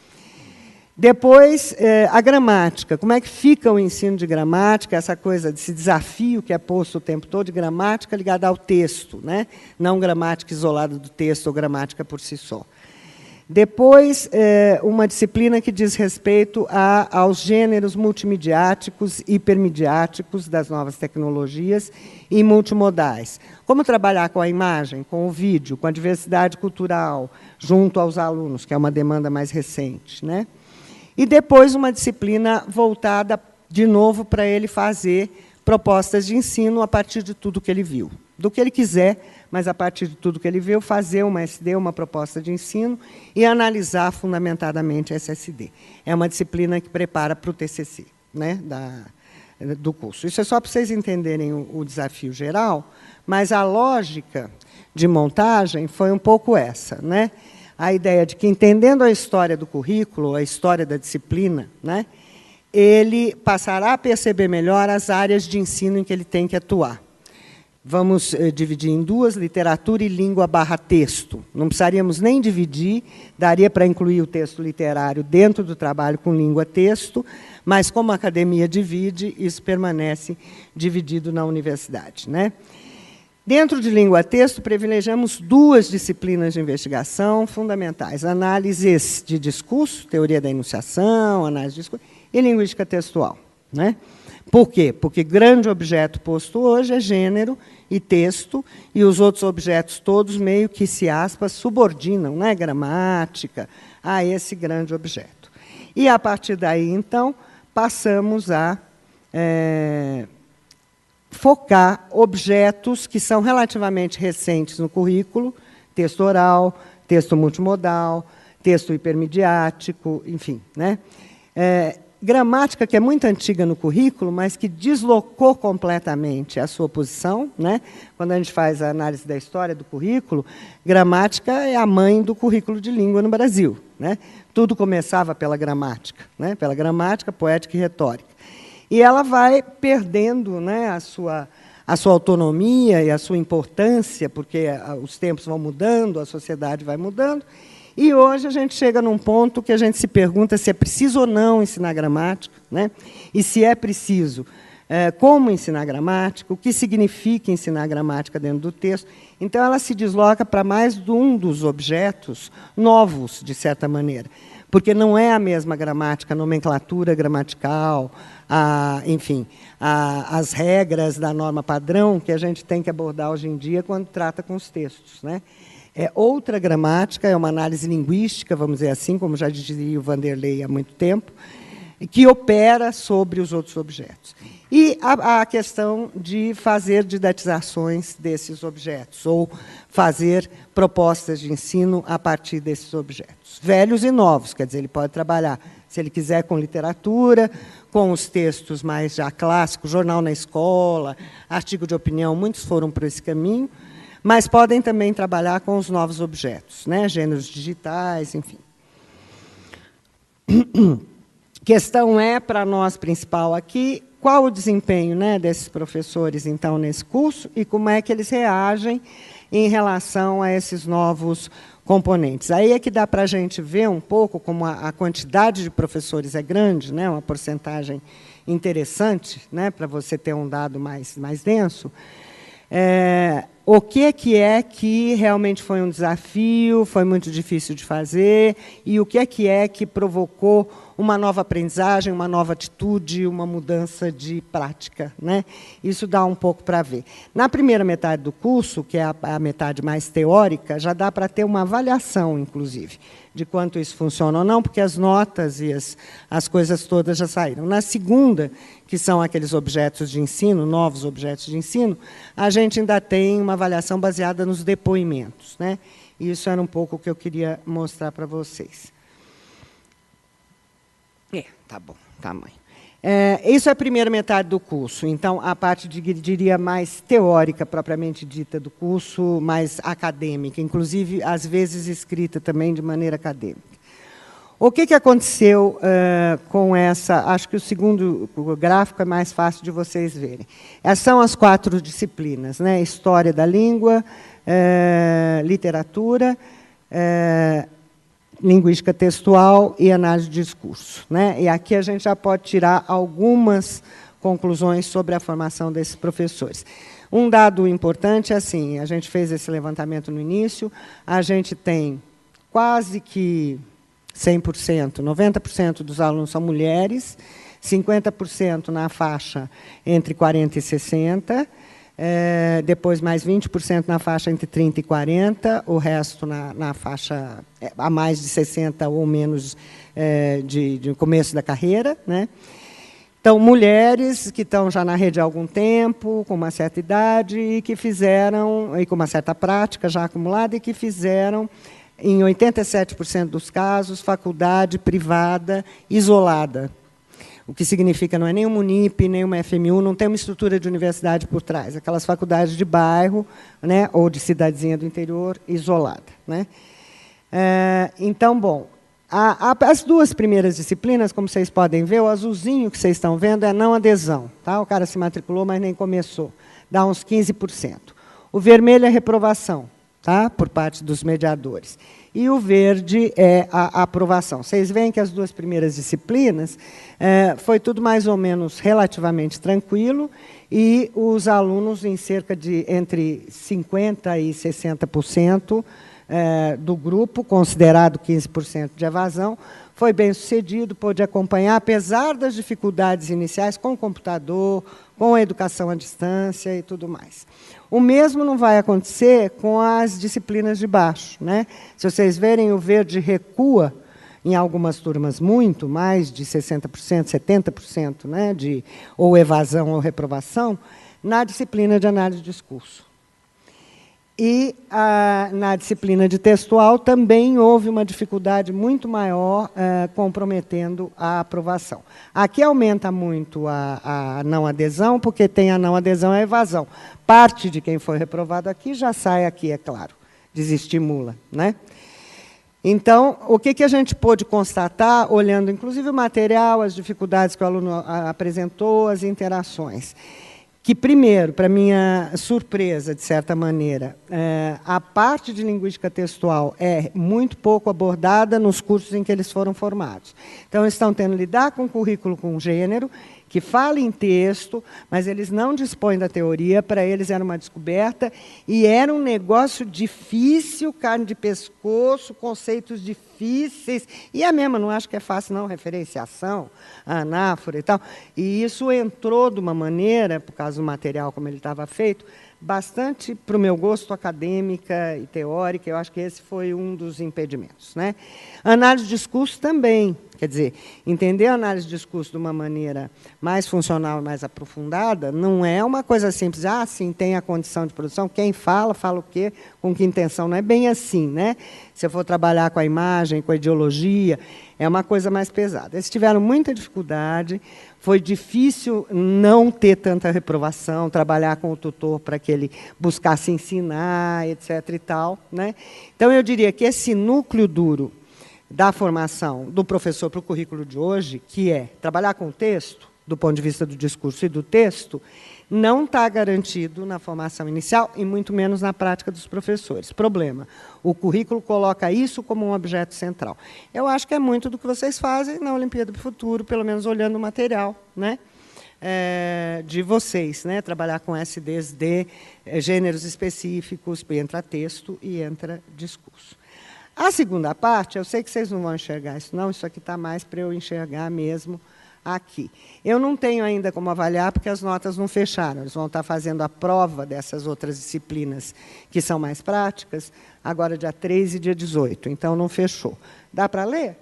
Depois, a gramática. Como é que fica o ensino de gramática, essa coisa, desse desafio que é posto o tempo todo de gramática ligada ao texto, né? Não gramática isolada do texto ou gramática por si só. Depois, uma disciplina que diz respeito aos gêneros multimediáticos, hipermediáticos das novas tecnologias e multimodais. Como trabalhar com a imagem, com o vídeo, com a diversidade cultural, junto aos alunos, que é uma demanda mais recente, né? E depois uma disciplina voltada, de novo, para ele fazer propostas de ensino a partir de tudo que ele viu. Do que ele quiser, mas a partir de tudo que ele viu, fazer uma SD, uma proposta de ensino, e analisar fundamentadamente essa SD. É uma disciplina que prepara para o TCC, né, do curso. Isso é só para vocês entenderem o desafio geral, mas a lógica de montagem foi um pouco essa, né? A ideia de que, entendendo a história do currículo, a história da disciplina, né, ele passará a perceber melhor as áreas de ensino em que ele tem que atuar. Vamos dividir em 2, literatura e língua / texto. Não precisaríamos nem dividir, daria para incluir o texto literário dentro do trabalho com língua-texto, mas, como a academia divide, isso permanece dividido na universidade. Né? Dentro de língua-texto, privilegiamos 2 disciplinas de investigação fundamentais: análises de discurso, teoria da enunciação, análise de discurso, e linguística textual. Né? Por quê? Porque grande objeto posto hoje é gênero e texto, e os outros objetos todos meio que, se aspas, subordinam, né, gramática a esse grande objeto. E, a partir daí, então, passamos a focar objetos que são relativamente recentes no currículo: texto oral, texto multimodal, texto hipermediático, enfim. Né? Gramática, que é muito antiga no currículo, mas que deslocou completamente a sua posição. Né? Quando a gente faz a análise da história do currículo, gramática é a mãe do currículo de língua no Brasil. Né? Tudo começava pela gramática, né? Pela gramática, poética e retórica. E ela vai perdendo, né, a sua autonomia e a sua importância, porque os tempos vão mudando, a sociedade vai mudando, E hoje a gente chega num ponto que a gente se pergunta se é preciso ou não ensinar gramática, né? E se é preciso, como ensinar gramática, o que significa ensinar gramática dentro do texto. Então, ela se desloca para mais de um dos objetos novos, de certa maneira, porque não é a mesma gramática, a nomenclatura gramatical, enfim, as regras da norma padrão que a gente tem que abordar hoje em dia quando trata com os textos, né? É outra gramática, é uma análise linguística, vamos dizer assim, como já dizia o Vanderlei há muito tempo, que opera sobre os outros objetos. E a questão de fazer didatizações desses objetos, ou fazer propostas de ensino a partir desses objetos. Velhos e novos, quer dizer, ele pode trabalhar, se ele quiser, com literatura, com os textos mais já clássicos, jornal na escola, artigo de opinião, muitos foram por esse caminho, mas podem também trabalhar com os novos objetos, né? Gêneros digitais, enfim. Questão é, para nós, principal aqui, qual o desempenho, né, desses professores, então, nesse curso, e como é que eles reagem em relação a esses novos componentes. Aí é que dá para a gente ver um pouco como a quantidade de professores é grande, né, uma porcentagem interessante, né, para você ter um dado mais denso. O que é que realmente foi um desafio, foi muito difícil de fazer, e o que é que provocou uma nova aprendizagem, uma nova atitude, uma mudança de prática, né? Isso dá um pouco para ver. Na primeira metade do curso, que é a metade mais teórica, já dá para ter uma avaliação, inclusive, de quanto isso funciona ou não, porque as notas e as coisas todas já saíram. Na segunda, que são aqueles objetos de ensino, novos objetos de ensino, a gente ainda tem uma avaliação baseada nos depoimentos, né? Isso era um pouco o que eu queria mostrar para vocês. Tá bom, tamanho. Isso é a primeira metade do curso. Então, a parte, diria, mais teórica, propriamente dita, do curso, mais acadêmica, inclusive, às vezes, escrita também de maneira acadêmica. O que aconteceu com essa... Acho que o segundo gráfico é mais fácil de vocês verem. Essas são as 4 disciplinas, né? História da língua, literatura, linguística textual e análise de discurso, né? E aqui a gente já pode tirar algumas conclusões sobre a formação desses professores. Um dado importante é assim, a gente fez esse levantamento no início, a gente tem quase que 100%, 90% dos alunos são mulheres, 50% na faixa entre 40 e 60, depois mais 20% na faixa entre 30 e 40, o resto na faixa a mais de 60 ou menos de começo da carreira, né? Então, mulheres que estão já na rede há algum tempo, com uma certa idade, e que fizeram, e com uma certa prática já acumulada, e que fizeram, em 87% dos casos, faculdade privada isolada. O que significa não é nem uma Unip, nem uma FMU, não tem uma estrutura de universidade por trás. Aquelas faculdades de bairro, né, ou de cidadezinha do interior, isolada, né? Então, bom, as 2 primeiras disciplinas, como vocês podem ver, o azulzinho que vocês estão vendo é não adesão. Tá? O cara se matriculou, mas nem começou. Dá uns 15%. O vermelho é reprovação, tá? Por parte dos mediadores. E o verde é a aprovação. Vocês veem que as 2 primeiras disciplinas foi tudo mais ou menos relativamente tranquilo, e os alunos, em cerca de entre 50% e 60% do grupo, considerado 15% de evasão, foi bem sucedido, pôde acompanhar, apesar das dificuldades iniciais com o computador, com a educação à distância e tudo mais. O mesmo não vai acontecer com as disciplinas de baixo, né? Se vocês verem, o verde recua em algumas turmas muito, mais de 60%, 70%, né, de ou evasão ou reprovação, na disciplina de análise de discurso. E na disciplina de textual também houve uma dificuldade muito maior, comprometendo a aprovação. Aqui aumenta muito a não adesão, porque tem a não adesão e a evasão. Parte de quem foi reprovado aqui já sai aqui, é claro, desestimula, né? Então, o que a gente pôde constatar, olhando inclusive o material, as dificuldades que o aluno apresentou, as interações? que, primeiro, para minha surpresa, de certa maneira, a parte de linguística textual é muito pouco abordada nos cursos em que eles foram formados. Então, estão tendo que lidar com um currículo com gênero, que fala em texto, mas eles não dispõem da teoria, para eles era uma descoberta, e era um negócio difícil, carne de pescoço, conceitos difíceis, e a mesma, não acho que é fácil, não, referenciação, anáfora e tal, e isso entrou de uma maneira, por causa do material como ele estava feito, bastante, para o meu gosto, acadêmica e teórica, eu acho que esse foi um dos impedimentos, né? Análise de discurso também, quer dizer, entender a análise de discurso de uma maneira mais funcional, mais aprofundada, não é uma coisa simples, sim, tem a condição de produção, quem fala, fala o quê, com que intenção, não é bem assim, né? Se eu for trabalhar com a imagem, com a ideologia, é uma coisa mais pesada. Eles tiveram muita dificuldade, foi difícil não ter tanta reprovação, trabalhar com o tutor para que ele buscasse ensinar, etc. e tal, né? Então, eu diria que esse núcleo duro da formação do professor para o currículo de hoje, que é trabalhar com o texto, do ponto de vista do discurso e do texto, não está garantido na formação inicial e muito menos na prática dos professores. Problema, o currículo coloca isso como um objeto central. Eu acho que é muito do que vocês fazem na Olimpíada do Futuro, pelo menos olhando o material, né, de vocês, né, trabalhar com SDs de gêneros específicos, entra texto e entra discurso. A segunda parte, eu sei que vocês não vão enxergar isso, não, isso aqui está mais para eu enxergar mesmo aqui. Eu não tenho ainda como avaliar, porque as notas não fecharam. Eles vão estar fazendo a prova dessas outras disciplinas que são mais práticas, agora dia 13 e dia 18, então não fechou. Dá para ler?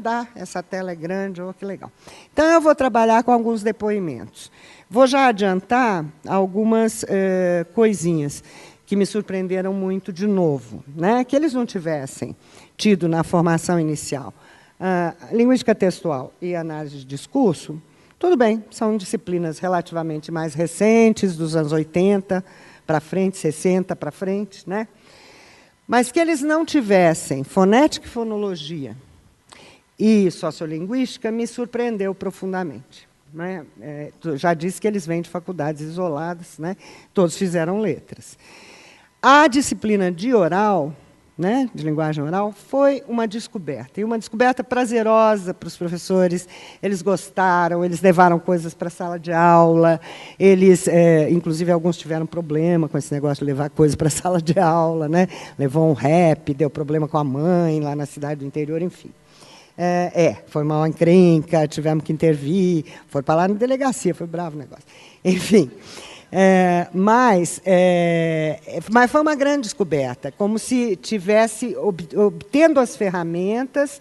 Dá, essa tela é grande, que legal. Então, eu vou trabalhar com alguns depoimentos. Vou já adiantar algumas coisinhas que me surpreenderam muito de novo, né? Que eles não tivessem tido na formação inicial linguística textual e análise de discurso, tudo bem, são disciplinas relativamente mais recentes, dos anos 80 para frente, 60 para frente, né? Mas que eles não tivessem fonética e fonologia e sociolinguística me surpreendeu profundamente, né? Já disse que eles vêm de faculdades isoladas, né? Todos fizeram letras. A disciplina de oral, né, de linguagem oral, foi uma descoberta, e uma descoberta prazerosa para os professores. Eles gostaram, eles levaram coisas para a sala de aula, eles, inclusive, alguns tiveram problema com esse negócio de levar coisas para a sala de aula, né? Levou um rap, deu problema com a mãe, lá na cidade do interior, enfim. Foi uma encrenca, tivemos que intervir, foi para lá na delegacia, foi bravo o negócio. Enfim... Mas foi uma grande descoberta, como se tivesse obtendo as ferramentas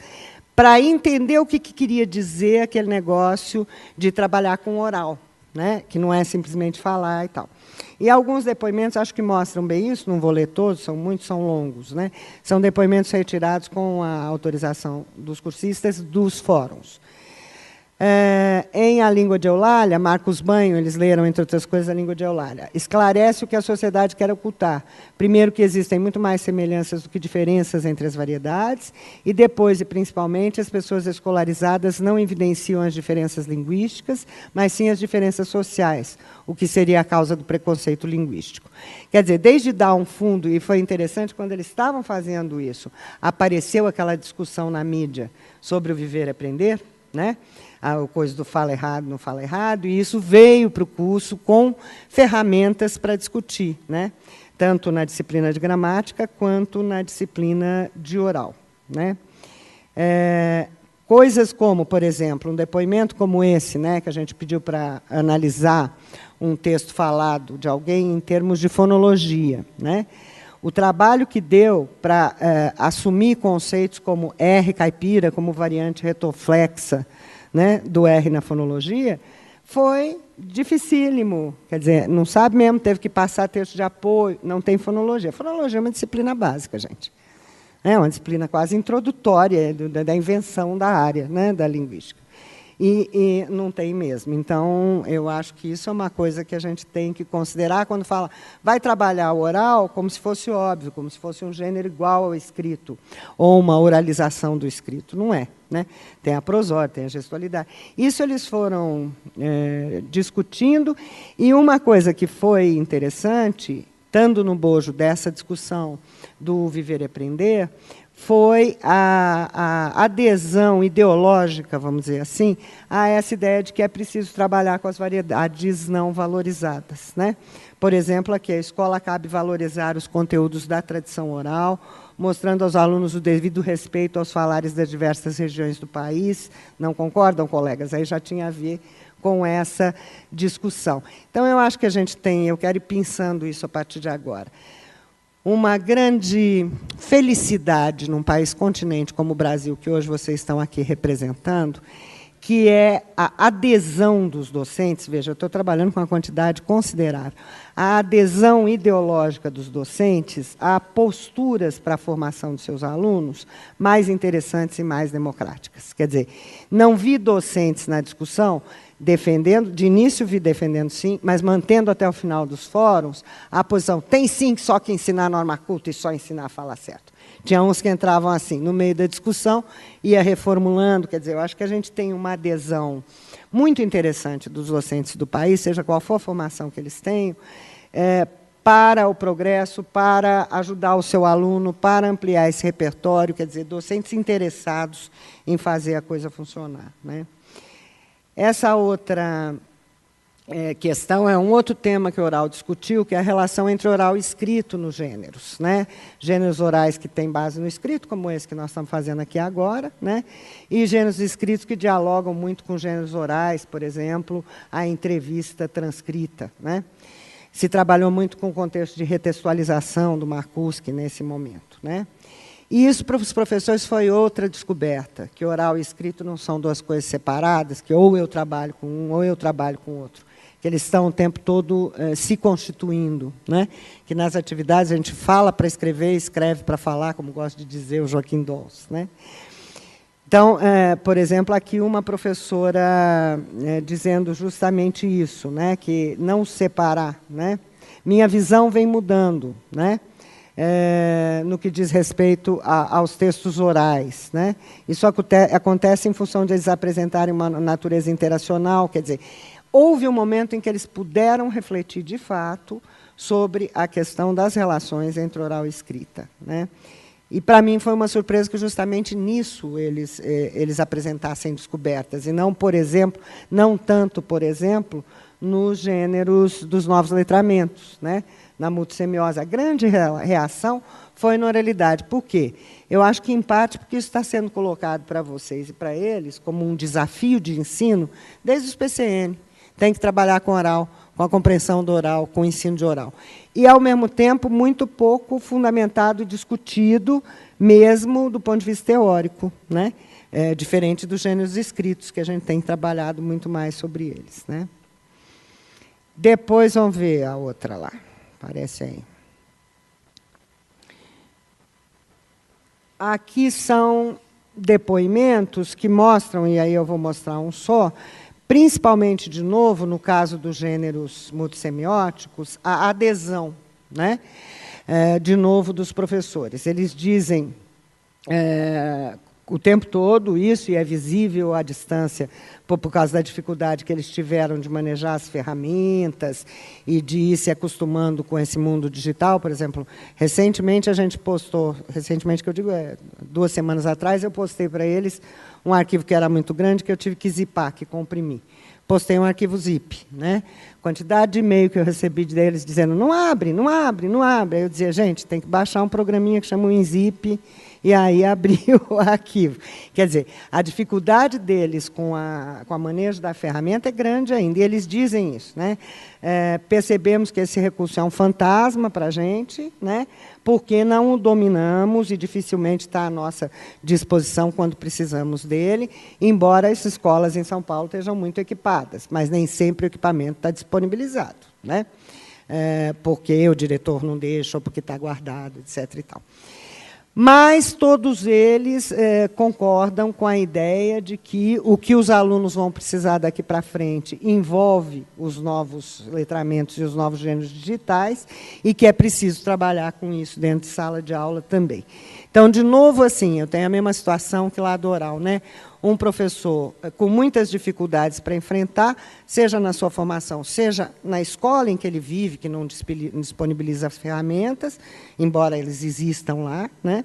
para entender o que queria dizer aquele negócio de trabalhar com oral, né? Que não é simplesmente falar e tal. E alguns depoimentos, acho que mostram bem isso, não vou ler todos, são longos, né? São depoimentos retirados com a autorização dos cursistas dos fóruns. Em A Língua de Eulália, Marcos Banho, eles leram, entre outras coisas, A Língua de Eulália. Esclarece o que a sociedade quer ocultar. Primeiro, que existem muito mais semelhanças do que diferenças entre as variedades, e depois, e principalmente, as pessoas escolarizadas não evidenciam as diferenças linguísticas, mas sim as diferenças sociais, o que seria a causa do preconceito linguístico. Quer dizer, desde dar um fundo, e foi interessante, quando eles estavam fazendo isso, apareceu aquela discussão na mídia sobre o viver e aprender, né? A coisa do fala errado, não fala errado, e isso veio para o curso com ferramentas para discutir, né? Tanto na disciplina de gramática quanto na disciplina de oral, né? Coisas como, por exemplo, um depoimento como esse, né, que a gente pediu para analisar um texto falado de alguém em termos de fonologia, né? O trabalho que deu para assumir conceitos como R caipira, como variante retroflexa, né, do R na fonologia, foi dificílimo. Quer dizer, não sabe mesmo, teve que passar texto de apoio, não tem fonologia. Fonologia é uma disciplina básica, gente. É uma disciplina quase introdutória da invenção da área, né, da linguística. e não tem mesmo. Então, eu acho que isso é uma coisa que a gente tem que considerar quando fala, vai trabalhar o oral como se fosse óbvio, como se fosse um gênero igual ao escrito, ou uma oralização do escrito. Não é, né? Tem a prosódia, tem a gestualidade. Isso eles foram discutindo, e uma coisa que foi interessante, estando no bojo dessa discussão do Viver e Aprender, foi a adesão ideológica, vamos dizer assim, a essa ideia de que é preciso trabalhar com as variedades não valorizadas, né? Por exemplo, aqui a escola cabe valorizar os conteúdos da tradição oral, mostrando aos alunos o devido respeito aos falares das diversas regiões do país. Não concordam, colegas? Aí já tinha a ver com essa discussão. Então, eu acho que a gente tem, eu quero ir pensando isso a partir de agora, uma grande felicidade num país continente como o Brasil, que hoje vocês estão aqui representando, que é a adesão dos docentes. Veja, eu estou trabalhando com uma quantidade considerável. A adesão ideológica dos docentes a posturas para a formação dos seus alunos mais interessantes e mais democráticas. Quer dizer, não vi docentes na discussão defendendo, de início vi defendendo sim, mas mantendo até o final dos fóruns a posição, tem sim só que ensinar norma culta e só ensinar a falar certo. Tinha uns que entravam assim, no meio da discussão, ia reformulando, quer dizer, eu acho que a gente tem uma adesão muito interessante dos docentes do país, seja qual for a formação que eles tenham, para o progresso, para ajudar o seu aluno, para ampliar esse repertório, quer dizer, docentes interessados em fazer a coisa funcionar, né? Essa outra questão é um outro tema que o oral discutiu, que é a relação entre oral e escrito nos gêneros, né? Gêneros orais que têm base no escrito, como esse que nós estamos fazendo aqui agora, né? E gêneros escritos que dialogam muito com gêneros orais, por exemplo, a entrevista transcrita, né? Se trabalhou muito com o contexto de retextualização do Marcuski nesse momento, né? E isso, para os professores, foi outra descoberta, que oral e escrito não são duas coisas separadas, que ou eu trabalho com um ou eu trabalho com o outro, que eles estão o tempo todo se constituindo, né? Que nas atividades a gente fala para escrever, escreve para falar, como gosta de dizer o Joaquim Dons, né? Então, por exemplo, aqui uma professora dizendo justamente isso, né? Que não separar, né? Minha visão vem mudando, né? No que diz respeito aos textos orais, né? Isso acontece em função de eles apresentarem uma natureza interacional, quer dizer, houve um momento em que eles puderam refletir, de fato, sobre a questão das relações entre oral e escrita, né? E, para mim, foi uma surpresa que, justamente nisso, eles apresentassem descobertas, e não, por exemplo, não tanto, por exemplo, nos gêneros dos novos letramentos, né? Na multissemiose. A grande reação foi na oralidade. Por quê? Eu acho que, em parte, porque isso está sendo colocado para vocês e para eles como um desafio de ensino desde os PCN. Tem que trabalhar com oral, com a compreensão do oral, com o ensino de oral. E, ao mesmo tempo, muito pouco fundamentado e discutido, mesmo do ponto de vista teórico, né? Diferente dos gêneros escritos, que a gente tem trabalhado muito mais sobre eles, né? Depois, vamos ver a outra lá. Aparece aí. Aqui são depoimentos que mostram, e aí eu vou mostrar um só, principalmente, de novo, no caso dos gêneros multissemióticos, a adesão, né? De novo, dos professores. Eles dizem o tempo todo isso, e é visível à distância, por causa da dificuldade que eles tiveram de manejar as ferramentas e de ir se acostumando com esse mundo digital. Por exemplo, recentemente a gente postou, recentemente que eu digo, 2 semanas atrás, eu postei para eles um arquivo que era muito grande, que eu tive que zipar, que comprimir. Postei um arquivo zip, né? Quantidade de e-mail que eu recebi deles dizendo, não abre, não abre, não abre. Aí eu dizia, gente, tem que baixar um programinha que chama WinZip, e aí abriu o arquivo. Quer dizer, a dificuldade deles com a manejo da ferramenta é grande ainda, e eles dizem isso, né? Percebemos que esse recurso é um fantasma para a gente, né? Porque não o dominamos e dificilmente está à nossa disposição quando precisamos dele, embora as escolas em São Paulo estejam muito equipadas, mas nem sempre o equipamento está disponibilizado, né? Porque o diretor não deixa, ou porque está guardado, etc. e tal. Mas todos eles concordam com a ideia de que o que os alunos vão precisar daqui para frente envolve os novos letramentos e os novos gêneros digitais e que é preciso trabalhar com isso dentro de sala de aula também. Então, de novo, assim, eu tenho a mesma situação que lá do oral, né? Um professor com muitas dificuldades para enfrentar, seja na sua formação, seja na escola em que ele vive, que não disponibiliza as ferramentas, embora eles existam lá, né?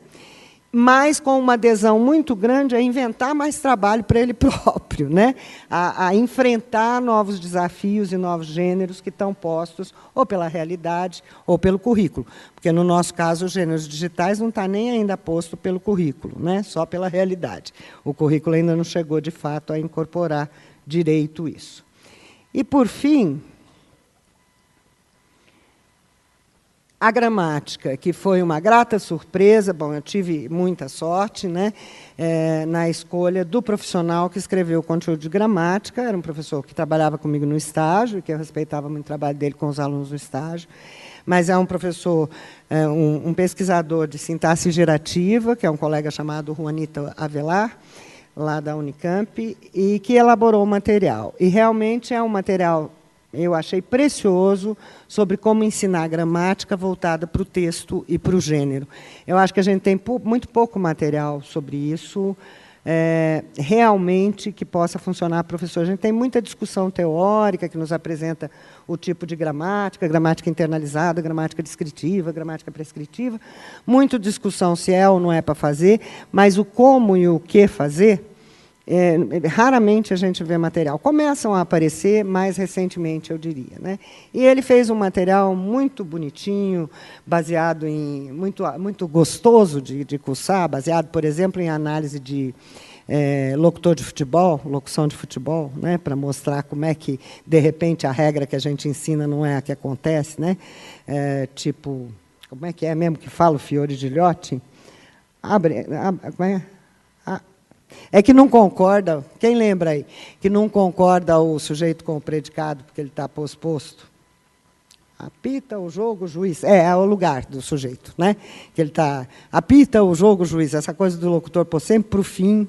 Mas com uma adesão muito grande a inventar mais trabalho para ele próprio, né? A enfrentar novos desafios e novos gêneros que estão postos ou pela realidade ou pelo currículo. Porque, no nosso caso, os gêneros digitais não está nem ainda posto pelo currículo, né? Só pela realidade. O currículo ainda não chegou, de fato, a incorporar direito isso. E, por fim, a gramática, que foi uma grata surpresa. Bom, eu tive muita sorte, né, na escolha do profissional que escreveu o conteúdo de gramática. Era um professor que trabalhava comigo no estágio, que eu respeitava muito o trabalho dele com os alunos no estágio, mas é um professor, um pesquisador de sintaxe gerativa, que é um colega chamado Juanito Avelar, lá da Unicamp, e que elaborou o material. E realmente é um material, eu achei precioso, sobre como ensinar gramática voltada para o texto e para o gênero. Eu acho que a gente tem muito pouco material sobre isso, realmente, que possa funcionar para o professor. A gente tem muita discussão teórica que nos apresenta o tipo de gramática, gramática internalizada, gramática descritiva, gramática prescritiva, muito discussão se é ou não é para fazer, mas o como e o que fazer, raramente a gente vê material. Começam a aparecer mais recentemente, eu diria, né? E ele fez um material muito bonitinho, baseado em muito gostoso de cursar, baseado, por exemplo, em análise de locutor de futebol, locução de futebol, né? Para mostrar como é que, de repente, a regra que a gente ensina não é a que acontece, né? Tipo, como é que é mesmo que fala o Fiore Gilhote? Como é? É que não concorda, quem lembra aí, que não concorda o sujeito com o predicado, porque ele está posposto? Apita o jogo, o juiz. É o lugar do sujeito, né? Que ele está. Apita o jogo, o juiz. Essa coisa do locutor pôr sempre para o fim.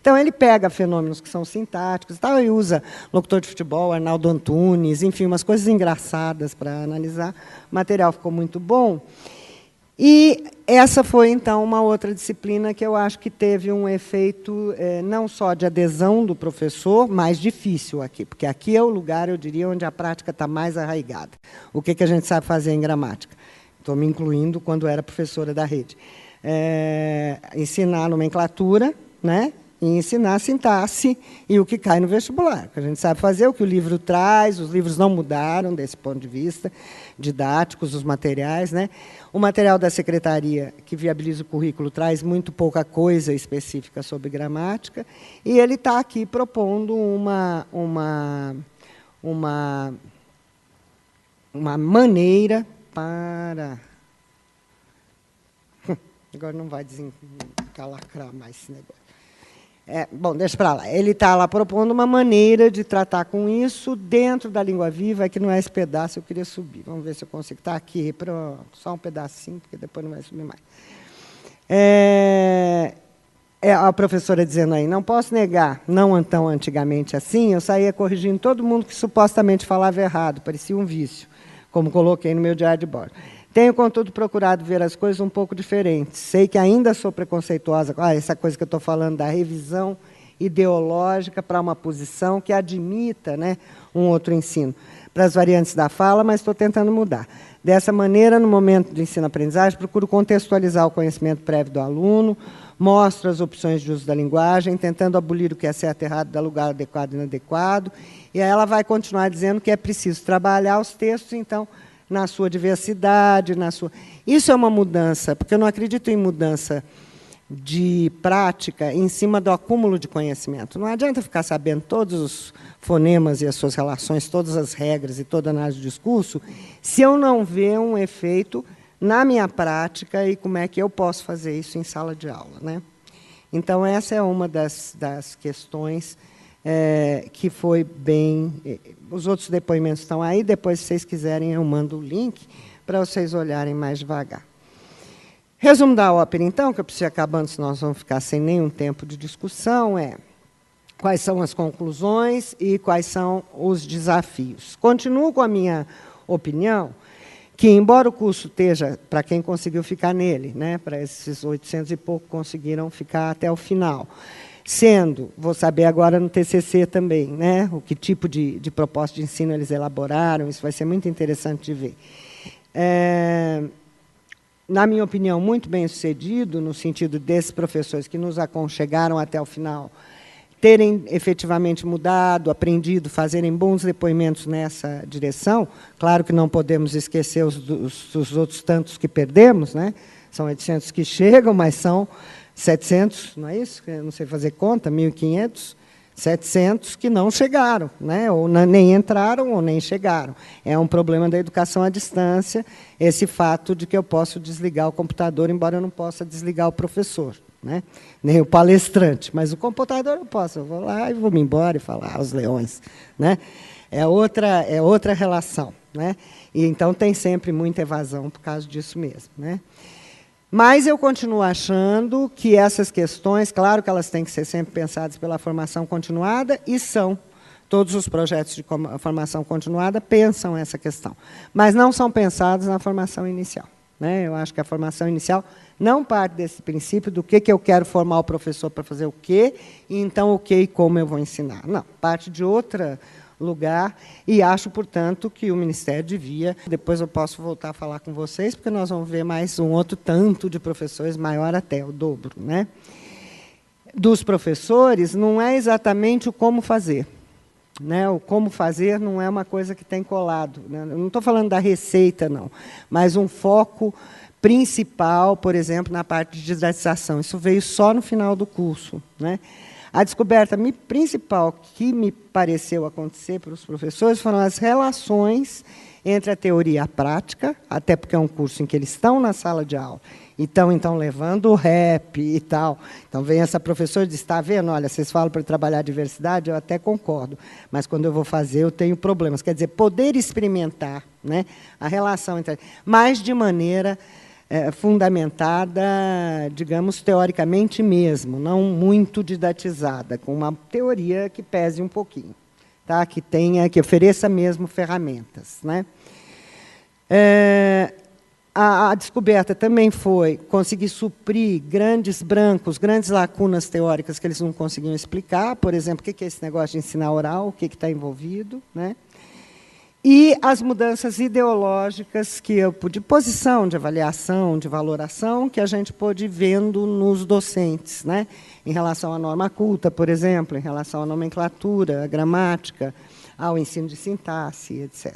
Então, ele pega fenômenos que são sintáticos e tal, e usa locutor de futebol, Arnaldo Antunes, enfim, umas coisas engraçadas para analisar. O material ficou muito bom. E essa foi, então, uma outra disciplina que eu acho que teve um efeito não só de adesão do professor, mais difícil aqui, porque aqui é o lugar, eu diria, onde a prática está mais arraigada. O que a gente sabe fazer em gramática? Estou me incluindo quando era professora da rede. Ensinar nomenclatura, né? E ensinar sintaxe e o que cai no vestibular. Que a gente sabe fazer, o que o livro traz, os livros não mudaram desse ponto de vista, didáticos, os materiais, né? O material da secretaria, que viabiliza o currículo, traz muito pouca coisa específica sobre gramática, e ele está aqui propondo uma maneira para... Agora não vai desencalacrar mais esse negócio. Bom, deixa para lá. Ele está lá propondo uma maneira de tratar com isso dentro da língua viva, que não é esse pedaço, eu queria subir. Vamos ver se eu consigo. Está aqui, pronto, só um pedacinho, porque depois não vai subir mais. A professora dizendo aí, não posso negar, não tão antigamente assim, eu saía corrigindo todo mundo que supostamente falava errado, parecia um vício, como coloquei no meu diário de bordo. Tenho, contudo, procurado ver as coisas um pouco diferentes. Sei que ainda sou preconceituosa, essa coisa que eu estou falando da revisão ideológica para uma posição que admita, né, um outro ensino para as variantes da fala, mas estou tentando mudar. Dessa maneira, no momento de ensino-aprendizagem, procuro contextualizar o conhecimento prévio do aluno, mostro as opções de uso da linguagem, tentando abolir o que é certo e errado, dar lugar adequado e inadequado, e aí ela vai continuar dizendo que é preciso trabalhar os textos, então, na sua diversidade, Isso é uma mudança, porque eu não acredito em mudança de prática em cima do acúmulo de conhecimento. Não adianta ficar sabendo todos os fonemas e as suas relações, todas as regras e toda a análise do discurso, se eu não ver um efeito na minha prática e como é que eu posso fazer isso em sala de aula, né? Então, essa é uma das questões que foi bem... Os outros depoimentos estão aí, depois, se vocês quiserem, eu mando o link para vocês olharem mais devagar. Resumo da ópera, então, que eu preciso ir acabando, senão nós vamos ficar sem nenhum tempo de discussão, é quais são as conclusões e quais são os desafios. Continuo com a minha opinião que, embora o curso esteja, para quem conseguiu ficar nele, né, para esses 800 e pouco conseguiram ficar até o final, sendo, vou saber agora no TCC também, né, o que tipo de proposta de ensino eles elaboraram, isso vai ser muito interessante de ver. Na minha opinião, muito bem sucedido, no sentido desses professores que nos aconchegaram até o final, terem efetivamente mudado, aprendido, fazerem bons depoimentos nessa direção. Claro que não podemos esquecer os outros tantos que perdemos, né? São 800 que chegam, mas são 700, não é isso? Eu não sei fazer conta, 1.500, 700 que não chegaram, né? Ou nem entraram ou nem chegaram. É um problema da educação à distância, esse fato de que eu posso desligar o computador, embora eu não possa desligar o professor, né? Nem o palestrante, mas o computador eu posso. Eu vou lá e vou me embora e falar aos leões, né? É outra relação, né? E então tem sempre muita evasão por causa disso mesmo, né? Mas eu continuo achando que essas questões, claro que elas têm que ser sempre pensadas pela formação continuada, e são. Todos os projetos de formação continuada pensam essa questão. Mas não são pensados na formação inicial, né? Eu acho que a formação inicial não parte desse princípio do que eu quero formar o professor para fazer o quê, e então o que e como eu vou ensinar. Não, parte de outro lugar, e acho, portanto, que o Ministério devia, depois eu posso voltar a falar com vocês, porque nós vamos ver mais um outro tanto de professores, maior até, o dobro, né? Dos professores, não é exatamente o como fazer, né? O como fazer não é uma coisa que tem colado, né? Eu não estou falando da receita, não, mas um foco principal, por exemplo, na parte de didatização. Isso veio só no final do curso, né? A descoberta principal que me pareceu acontecer para os professores foram as relações entre a teoria e a prática, até porque é um curso em que eles estão na sala de aula, e estão, então, levando o rap e tal. Então, vem essa professora e diz, está vendo, olha, vocês falam para trabalhar a diversidade, eu até concordo, mas quando eu vou fazer, eu tenho problemas. Quer dizer, poder experimentar, né, a relação entre... mas de maneira... fundamentada, digamos, teoricamente mesmo, não muito didatizada, com uma teoria que pese um pouquinho, tá? Que ofereça mesmo ferramentas, né? A descoberta também foi conseguir suprir grandes brancos, grandes lacunas teóricas que eles não conseguiam explicar, por exemplo, o que é esse negócio de ensinar oral, o que está envolvido, né? E as mudanças ideológicas de posição, de avaliação, de valoração, que a gente pôde ir vendo nos docentes, né? Em relação à norma culta, por exemplo, em relação à nomenclatura, à gramática, ao ensino de sintaxe, etc.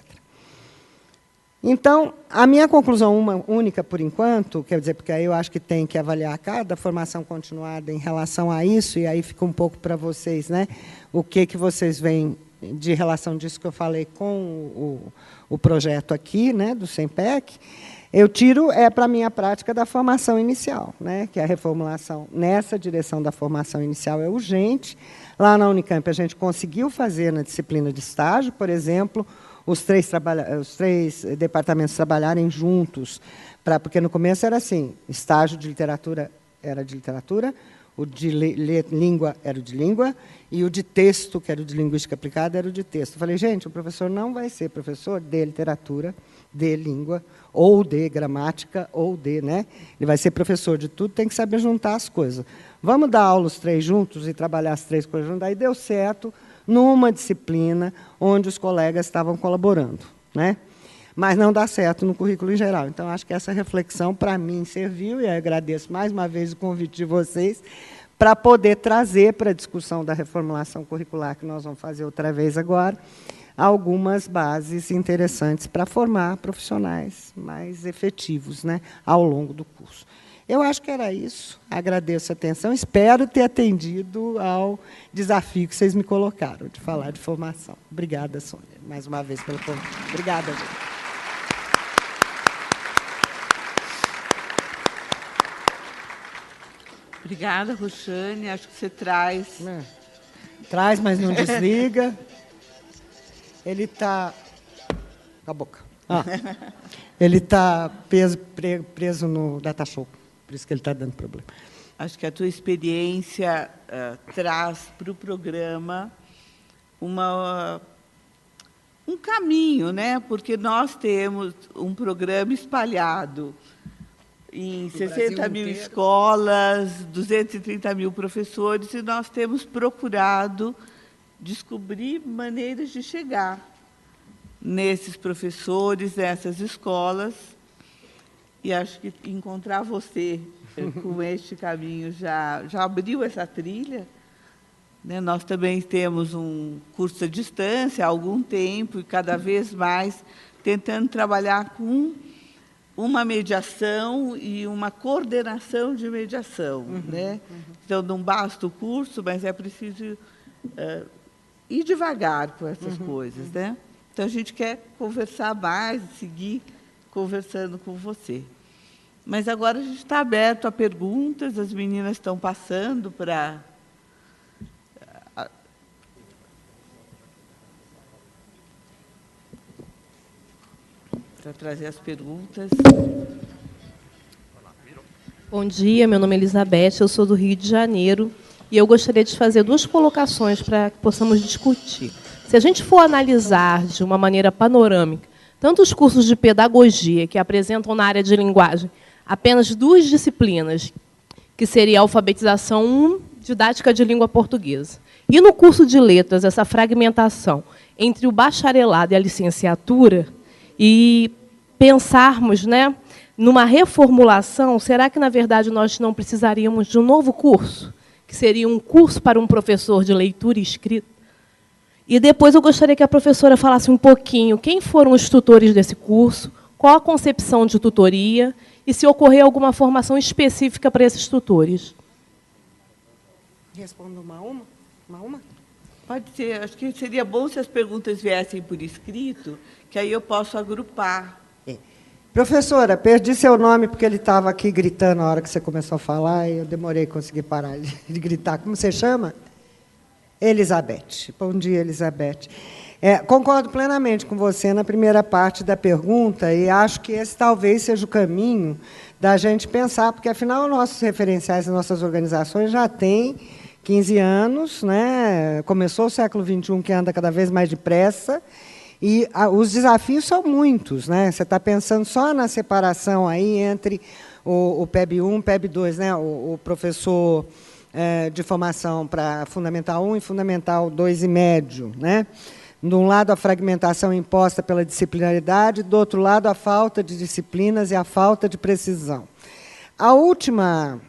Então, a minha conclusão, uma única por enquanto, quer dizer, porque aí eu acho que tem que avaliar cada formação continuada em relação a isso, e aí fica um pouco para vocês, né? O que vocês veem de relação disso que eu falei com o projeto aqui, né, do SEMPEC, eu tiro para a minha prática da formação inicial, né, que a reformulação nessa direção da formação inicial é urgente. Lá na Unicamp, a gente conseguiu fazer na disciplina de estágio, por exemplo, os três departamentos trabalharem juntos, porque no começo era assim, estágio de literatura era de literatura, o de língua era o de língua, e o de texto, que era o de linguística aplicada, era o de texto. Eu falei, gente, o professor não vai ser professor de literatura, de língua, ou de gramática, ou de... né? Ele vai ser professor de tudo, tem que saber juntar as coisas. Vamos dar aula os três juntos e trabalhar as três coisas juntas. Aí deu certo numa disciplina onde os colegas estavam colaborando, né? Mas não dá certo no currículo em geral. Então, acho que essa reflexão, para mim, serviu, e eu agradeço mais uma vez o convite de vocês, para poder trazer para a discussão da reformulação curricular, que nós vamos fazer outra vez agora, algumas bases interessantes para formar profissionais mais efetivos, né, ao longo do curso. Eu acho que era isso. Agradeço a atenção. Espero ter atendido ao desafio que vocês me colocaram, de falar de formação. Obrigada, Sônia, mais uma vez pelo convite. Obrigada, gente. Obrigada, Roxane. Acho que você traz... Traz, mas não desliga. Ele está... Com a boca. Ele está preso no Datashow. por isso que ele está dando problema. Acho que a tua experiência traz para o programa um caminho, né? Porque nós temos um programa espalhado em 60 mil escolas, 230 mil professores, e nós temos procurado descobrir maneiras de chegar nesses professores, nessas escolas, e acho que encontrar você com este caminho já abriu essa trilha. Né? Nós também temos um curso à distância há algum tempo, e cada vez mais tentando trabalhar com uma mediação e uma coordenação de mediação. Né? Então, não basta o curso, mas é preciso ir devagar com essas coisas. Né? Então, a gente quer conversar mais, seguir conversando com você. Mas agora a gente está aberto a perguntas, as meninas estão passando para trazer as perguntas. Bom dia, meu nome é Elizabeth, eu sou do Rio de Janeiro, e eu gostaria de fazer 2 colocações para que possamos discutir. Se a gente for analisar de uma maneira panorâmica, tanto os cursos de pedagogia, que apresentam na área de linguagem apenas 2 disciplinas, que seria a alfabetização 1, didática de língua portuguesa, e no curso de letras, essa fragmentação entre o bacharelado e a licenciatura, e pensarmos, né, numa reformulação, será que, na verdade, nós não precisaríamos de um novo curso, que seria um curso para um professor de leitura e escrita? E depois eu gostaria que a professora falasse um pouquinho quem foram os tutores desse curso, qual a concepção de tutoria e se ocorrer alguma formação específica para esses tutores. Respondo uma a uma? Pode ser. Acho que seria bom se as perguntas viessem por escrito, que aí eu posso agrupar. Professora, perdi seu nome porque ele estava aqui gritando na hora que você começou a falar e eu demorei a conseguir parar de gritar. Como você chama? Elizabeth. Bom dia, Elizabeth. Concordo plenamente com você na primeira parte da pergunta e acho que esse talvez seja o caminho da gente pensar, porque, afinal, nossos referenciais e nossas organizações já têm 15 anos, né? Começou o século XXI, que anda cada vez mais depressa, e os desafios são muitos. Né? Você está pensando só na separação aí entre o PEB 1 e o PEB 2, né? O professor de formação para Fundamental 1 e Fundamental 2 e médio, né? De um lado, a fragmentação imposta pela disciplinaridade, do outro lado, a falta de disciplinas e a falta de precisão. A última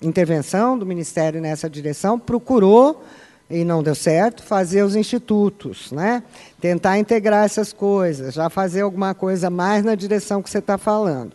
intervenção do Ministério nessa direção procurou, e não deu certo, fazer os institutos, né? Tentar integrar essas coisas, já fazer alguma coisa mais na direção que você está falando.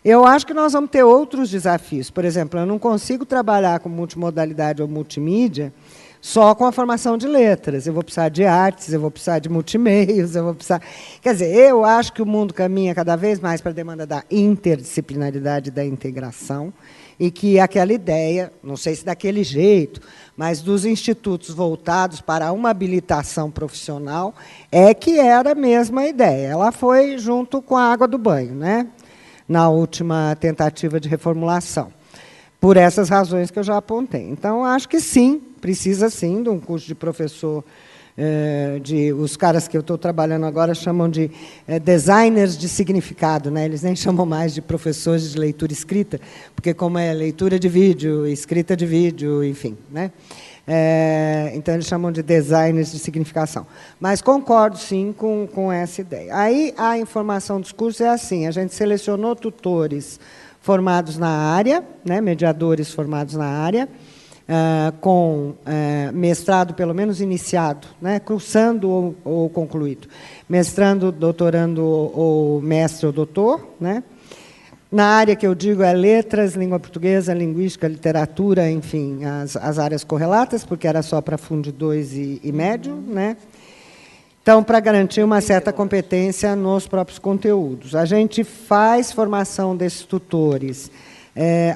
Eu acho que nós vamos ter outros desafios. Por exemplo, eu não consigo trabalhar com multimodalidade ou multimídia só com a formação de letras. Eu vou precisar de artes, eu vou precisar de multimeios, eu vou precisar... Quer dizer, eu acho que o mundo caminha cada vez mais para a demanda da interdisciplinaridade e da integração, e que aquela ideia, não sei se daquele jeito, mas dos institutos voltados para uma habilitação profissional, que era a mesma ideia. Ela foi junto com a água do banho, né? Na última tentativa de reformulação, por essas razões que eu já apontei. Então, acho que sim, precisa sim de um curso de professor, os caras que eu estou trabalhando agora chamam de designers de significado, né? Eles nem chamam mais de professores de leitura e escrita, porque como é leitura de vídeo, escrita de vídeo, enfim, né? Então, eles chamam de designers de significação. Mas concordo, sim, com essa ideia. Aí, a informação dos cursos é assim, a gente selecionou tutores formados na área, né, mediadores formados na área, com mestrado, pelo menos iniciado, né, cursando ou concluído, mestrando, doutorando ou mestre ou doutor, né. Na área que eu digo é letras, língua portuguesa, linguística, literatura, enfim, as áreas correlatas, porque era só para Fundo 2 e médio, né. Então, para garantir uma certa competência nos próprios conteúdos. A gente faz formação desses tutores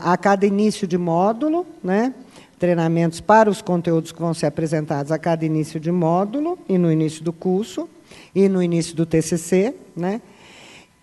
a cada início de módulo, né? Treinamentos para os conteúdos que vão ser apresentados a cada início de módulo, e no início do curso, e no início do TCC. Né?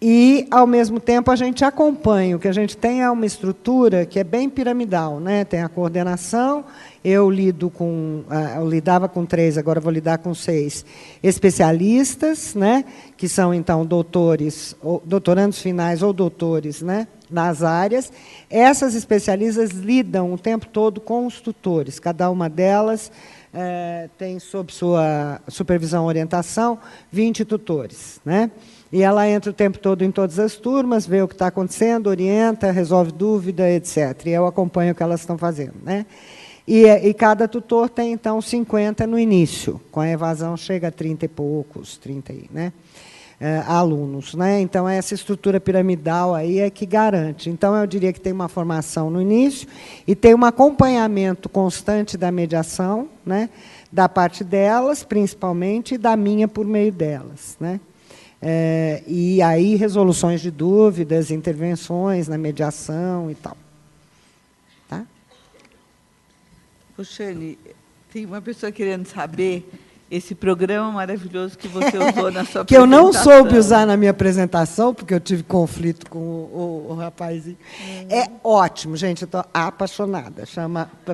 E, ao mesmo tempo, a gente acompanha. O que a gente tem é uma estrutura que é bem piramidal, né? Tem a coordenação, eu lidava com 3, agora vou lidar com 6 especialistas, né? Que são, então, doutores, doutorandos finais ou doutores, né? Nas áreas. Essas especialistas lidam o tempo todo com os tutores. Cada uma delas tem, sob sua supervisão e orientação, 20 tutores, né? E ela entra o tempo todo em todas as turmas, vê o que está acontecendo, orienta, resolve dúvida, etc. E eu acompanho o que elas estão fazendo, né? E cada tutor tem, então, 50 no início. Com a evasão, chega a 30 e poucos, 30 né? Alunos, né? Então, essa estrutura piramidal aí é que garante. Então, eu diria que tem uma formação no início e tem um acompanhamento constante da mediação, né? Da parte delas, principalmente, e da minha por meio delas, né? E aí resoluções de dúvidas, intervenções na mediação e tal. Tá? Roxane, tem uma pessoa querendo saber esse programa maravilhoso que você usou na sua apresentação. Que eu não soube usar na minha apresentação, porque eu tive conflito com o rapazinho. É ótimo, gente, eu estou apaixonada.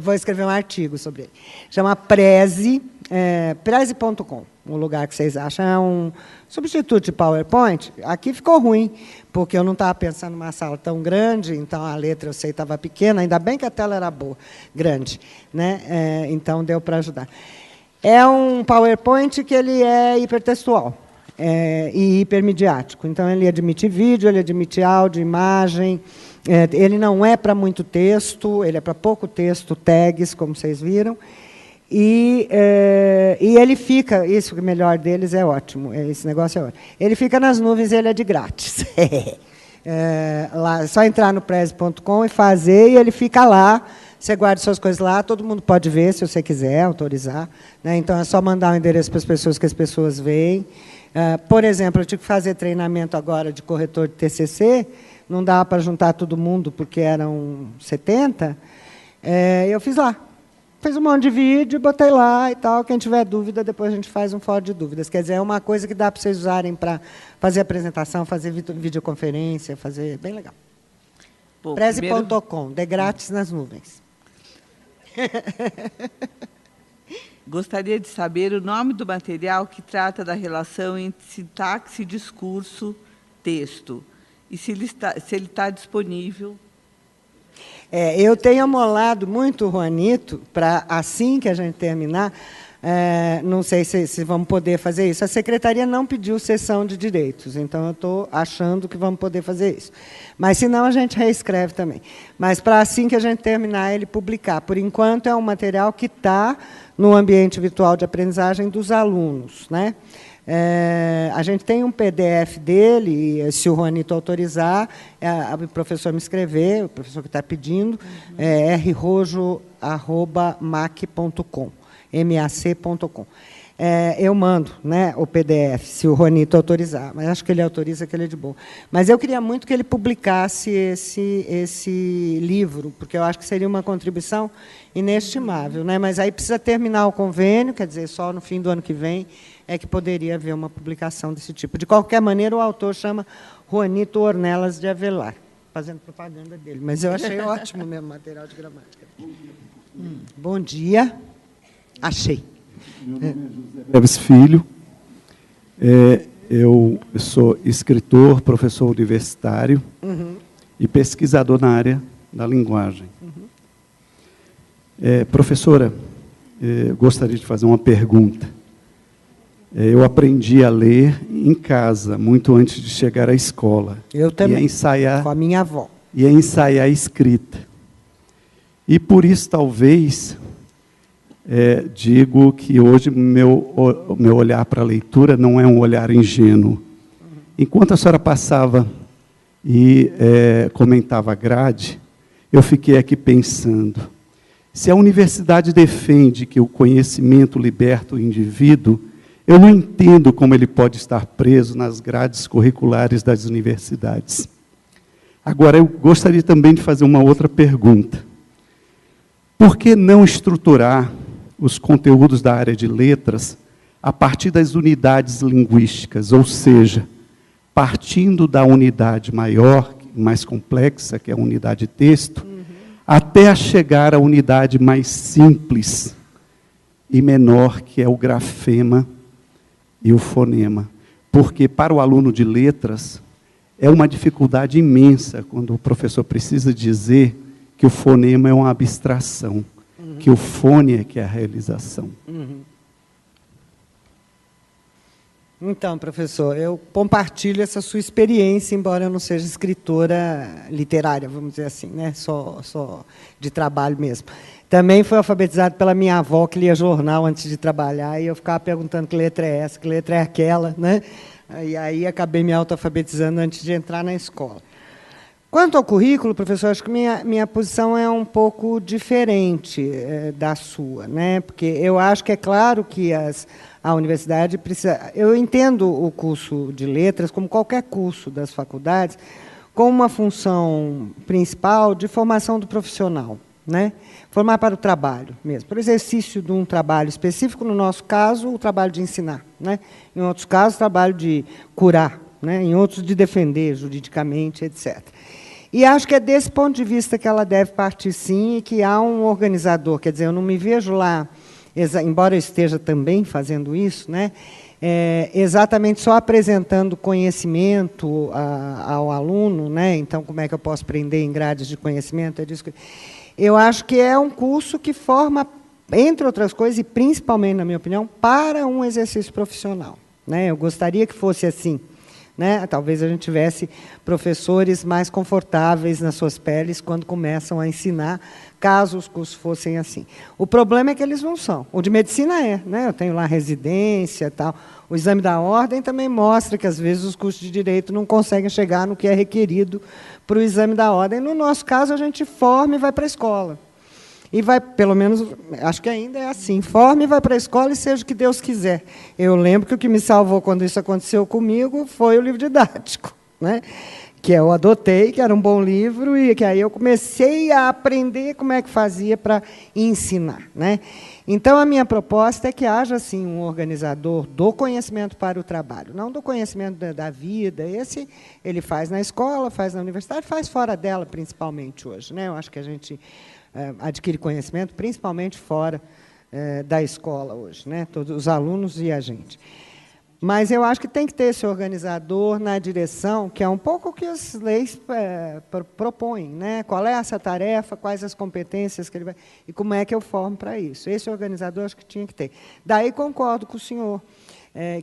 Vou escrever um artigo sobre ele. Chama Prezi, prezi.com, um lugar que vocês acham. É um substituto de PowerPoint. Aqui ficou ruim, porque eu não estava pensando numa sala tão grande, então a letra, eu sei, estava pequena, ainda bem que a tela era boa, grande, né? Então deu para ajudar. É um PowerPoint que ele é hipertextual e hipermediático. Então, ele admite vídeo, ele admite áudio, imagem. Ele não é para muito texto, ele é para pouco texto, tags, como vocês viram. E ele fica, isso que o melhor deles é ótimo, esse negócio é ótimo. Ele fica nas nuvens e ele é de grátis. Lá, é só entrar no prezi.com e fazer, e ele fica lá. Você guarda suas coisas lá, todo mundo pode ver, se você quiser, autorizar, né? Então, é só mandar o endereço para as pessoas que as pessoas veem. Por exemplo, eu tive que fazer treinamento agora de corretor de TCC, não dava para juntar todo mundo, porque eram 70, eu fiz lá. Fiz um monte de vídeo, botei lá e tal. Quem tiver dúvida, depois a gente faz um fórum de dúvidas. Quer dizer, é uma coisa que dá para vocês usarem para fazer apresentação, fazer videoconferência, fazer bem legal. Prezi.com, de grátis nas nuvens. Gostaria de saber o nome do material que trata da relação entre sintaxe, discurso, texto. E se ele está disponível. Eu tenho amolado muito o Juanito para, assim que a gente terminar, não sei se vamos poder fazer isso. A secretaria não pediu sessão de direitos, então eu estou achando que vamos poder fazer isso. Mas, se não, a gente reescreve também. Mas, para assim que a gente terminar, ele publicar. Por enquanto, é um material que está no ambiente virtual de aprendizagem dos alunos, né? A gente tem um PDF dele, e, se o Juanito autorizar, o professor me escrever, o professor que está pedindo, rrojo@mac.com. mac.com. Eu mando, né, o PDF, se o Juanito autorizar, mas acho que ele autoriza, que ele é de boa. Mas eu queria muito que ele publicasse esse livro, porque eu acho que seria uma contribuição inestimável, né? Mas aí precisa terminar o convênio, quer dizer, só no fim do ano que vem é que poderia haver uma publicação desse tipo. De qualquer maneira, o autor chama Juanito Ornelas de Avelar, fazendo propaganda dele, mas eu achei ótimo mesmo o material de gramática. Bom dia. Achei. Meu nome é José Neves Filho. Eu sou escritor, professor universitário e pesquisador na área da linguagem. Professora, gostaria de fazer uma pergunta. Eu aprendi a ler em casa, muito antes de chegar à escola. Eu também, e a ensaiar, com a minha avó. E a ensaiar a escrita. E, por isso, talvez, digo que hoje o meu olhar para a leitura não é um olhar ingênuo. Enquanto a senhora passava e comentava a grade, eu fiquei aqui pensando, se a universidade defende que o conhecimento liberta o indivíduo, eu não entendo como ele pode estar preso nas grades curriculares das universidades. Agora, eu gostaria também de fazer uma outra pergunta. Por que não estruturar os conteúdos da área de letras a partir das unidades linguísticas, ou seja, partindo da unidade maior, mais complexa, que é a unidade texto, até chegar à unidade mais simples e menor, que é o grafema e o fonema. Porque, para o aluno de letras, é uma dificuldade imensa quando o professor precisa dizer que o fonema é uma abstração, que o fone é que é a realização. Então, professor, eu compartilho essa sua experiência, embora eu não seja escritora literária, vamos dizer assim, né? Só de trabalho mesmo. Também fui alfabetizado pela minha avó, que lia jornal antes de trabalhar, e eu ficava perguntando que letra é essa, que letra é aquela, né? E aí acabei me autoalfabetizando antes de entrar na escola. Quanto ao currículo, professor, acho que minha posição é um pouco diferente da sua, né? Porque eu acho que é claro que a universidade precisa... Eu entendo o curso de letras, como qualquer curso das faculdades, com uma função principal de formação do profissional, né? Formar para o trabalho mesmo, para o exercício de um trabalho específico, no nosso caso, o trabalho de ensinar, né? Em outros casos, o trabalho de curar, né? Em outros, de defender juridicamente, etc. E acho que é desse ponto de vista que ela deve partir, sim, e que há um organizador. Quer dizer, eu não me vejo lá, embora eu esteja também fazendo isso, né? Exatamente só apresentando conhecimento ao aluno, né? Então, como é que eu posso prender em grades de conhecimento? É disso que... Eu acho que é um curso que forma, entre outras coisas, e principalmente, na minha opinião, para um exercício profissional, né? Eu gostaria que fosse assim, né? Talvez a gente tivesse professores mais confortáveis nas suas peles quando começam a ensinar, caso os cursos fossem assim. O problema é que eles não são. O de medicina é, né? Eu tenho lá residência e tal. O exame da ordem também mostra que, às vezes, os cursos de direito não conseguem chegar no que é requerido para o exame da ordem. No nosso caso, a gente forma e vai para a escola. E vai, pelo menos, acho que ainda é assim, forma e vai para a escola e seja o que Deus quiser. Eu lembro que o que me salvou quando isso aconteceu comigo foi o livro didático, né? Que eu adotei, que era um bom livro, e que aí eu comecei a aprender como é que fazia para ensinar, né? Então, a minha proposta é que haja, assim, um organizador do conhecimento para o trabalho, não do conhecimento da vida. Esse ele faz na escola, faz na universidade, faz fora dela, principalmente, hoje, né? Eu acho que a gente adquire conhecimento, principalmente fora da escola hoje, né? Todos os alunos e a gente. Mas eu acho que tem que ter esse organizador na direção, que é um pouco o que as leis propõem, né? Qual é essa tarefa, quais as competências que ele vai... E como é que eu formo para isso. Esse organizador acho que tinha que ter. Daí concordo com o senhor,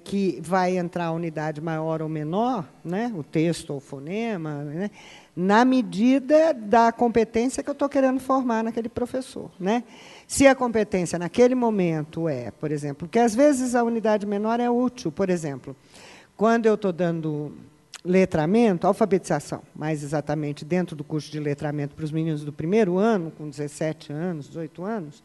que vai entrar a unidade maior ou menor, né? O texto ou o fonema, né? Na medida da competência que eu estou querendo formar naquele professor, né? Se a competência naquele momento por exemplo, que às vezes a unidade menor é útil, por exemplo, quando eu estou dando letramento, alfabetização, mais exatamente dentro do curso de letramento para os meninos do primeiro ano, com 17 anos, 18 anos,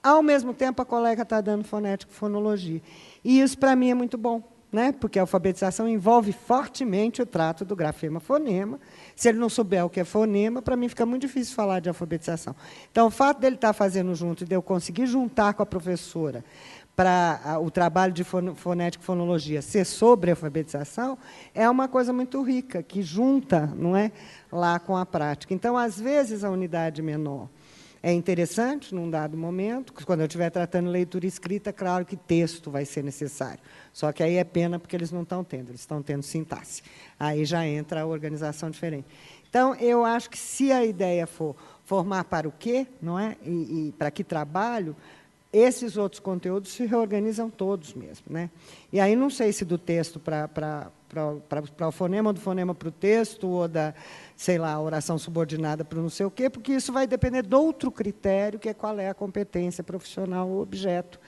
ao mesmo tempo a colega está dando fonética e fonologia. E isso, para mim, é muito bom, né? Porque a alfabetização envolve fortemente o trato do grafema-fonema. Se ele não souber o que é fonema, para mim fica muito difícil falar de alfabetização. Então, o fato dele estar fazendo junto e de eu conseguir juntar com a professora para o trabalho de fonética e fonologia ser sobre alfabetização é uma coisa muito rica, que junta, não é, lá com a prática. Então, às vezes, a unidade menor é interessante, num dado momento, quando eu estiver tratando leitura e escrita, claro que texto vai ser necessário. Só que aí é pena porque eles não estão tendo, eles estão tendo sintaxe. Aí já entra a organização diferente. Então, eu acho que se a ideia for formar para o quê, não é? E para que trabalho, esses outros conteúdos se reorganizam todos mesmo, né? E aí não sei se do texto para o fonema, ou do fonema para o texto, ou da, sei lá, oração subordinada para não sei o quê, porque isso vai depender de outro critério, que é qual é a competência profissional, o objeto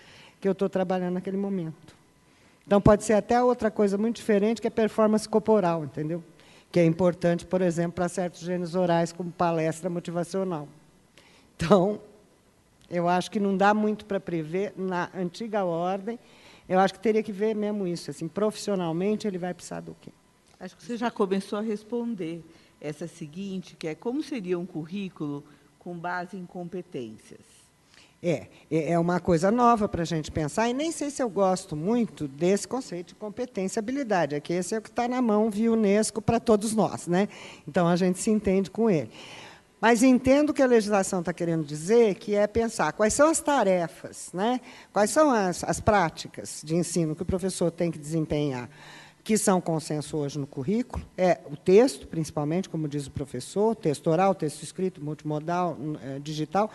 que eu estou trabalhando naquele momento. Então, pode ser até outra coisa muito diferente, que é performance corporal, entendeu? Que é importante, por exemplo, para certos gêneros orais, como palestra motivacional. Então, eu acho que não dá muito para prever na antiga ordem. Eu acho que teria que ver mesmo isso. Assim, profissionalmente, ele vai precisar do quê? Acho que você já começou a responder essa seguinte, que é como seria um currículo com base em competências? É uma coisa nova para a gente pensar, e nem sei se eu gosto muito desse conceito de competência e habilidade. É que esse é o que está na mão via Unesco para todos nós, né? Então, a gente se entende com ele. Mas entendo que a legislação está querendo dizer, que é pensar quais são as tarefas, né? Quais são as práticas de ensino que o professor tem que desempenhar, que são consenso hoje no currículo, o texto, principalmente, como diz o professor, texto oral, texto escrito, multimodal, digital,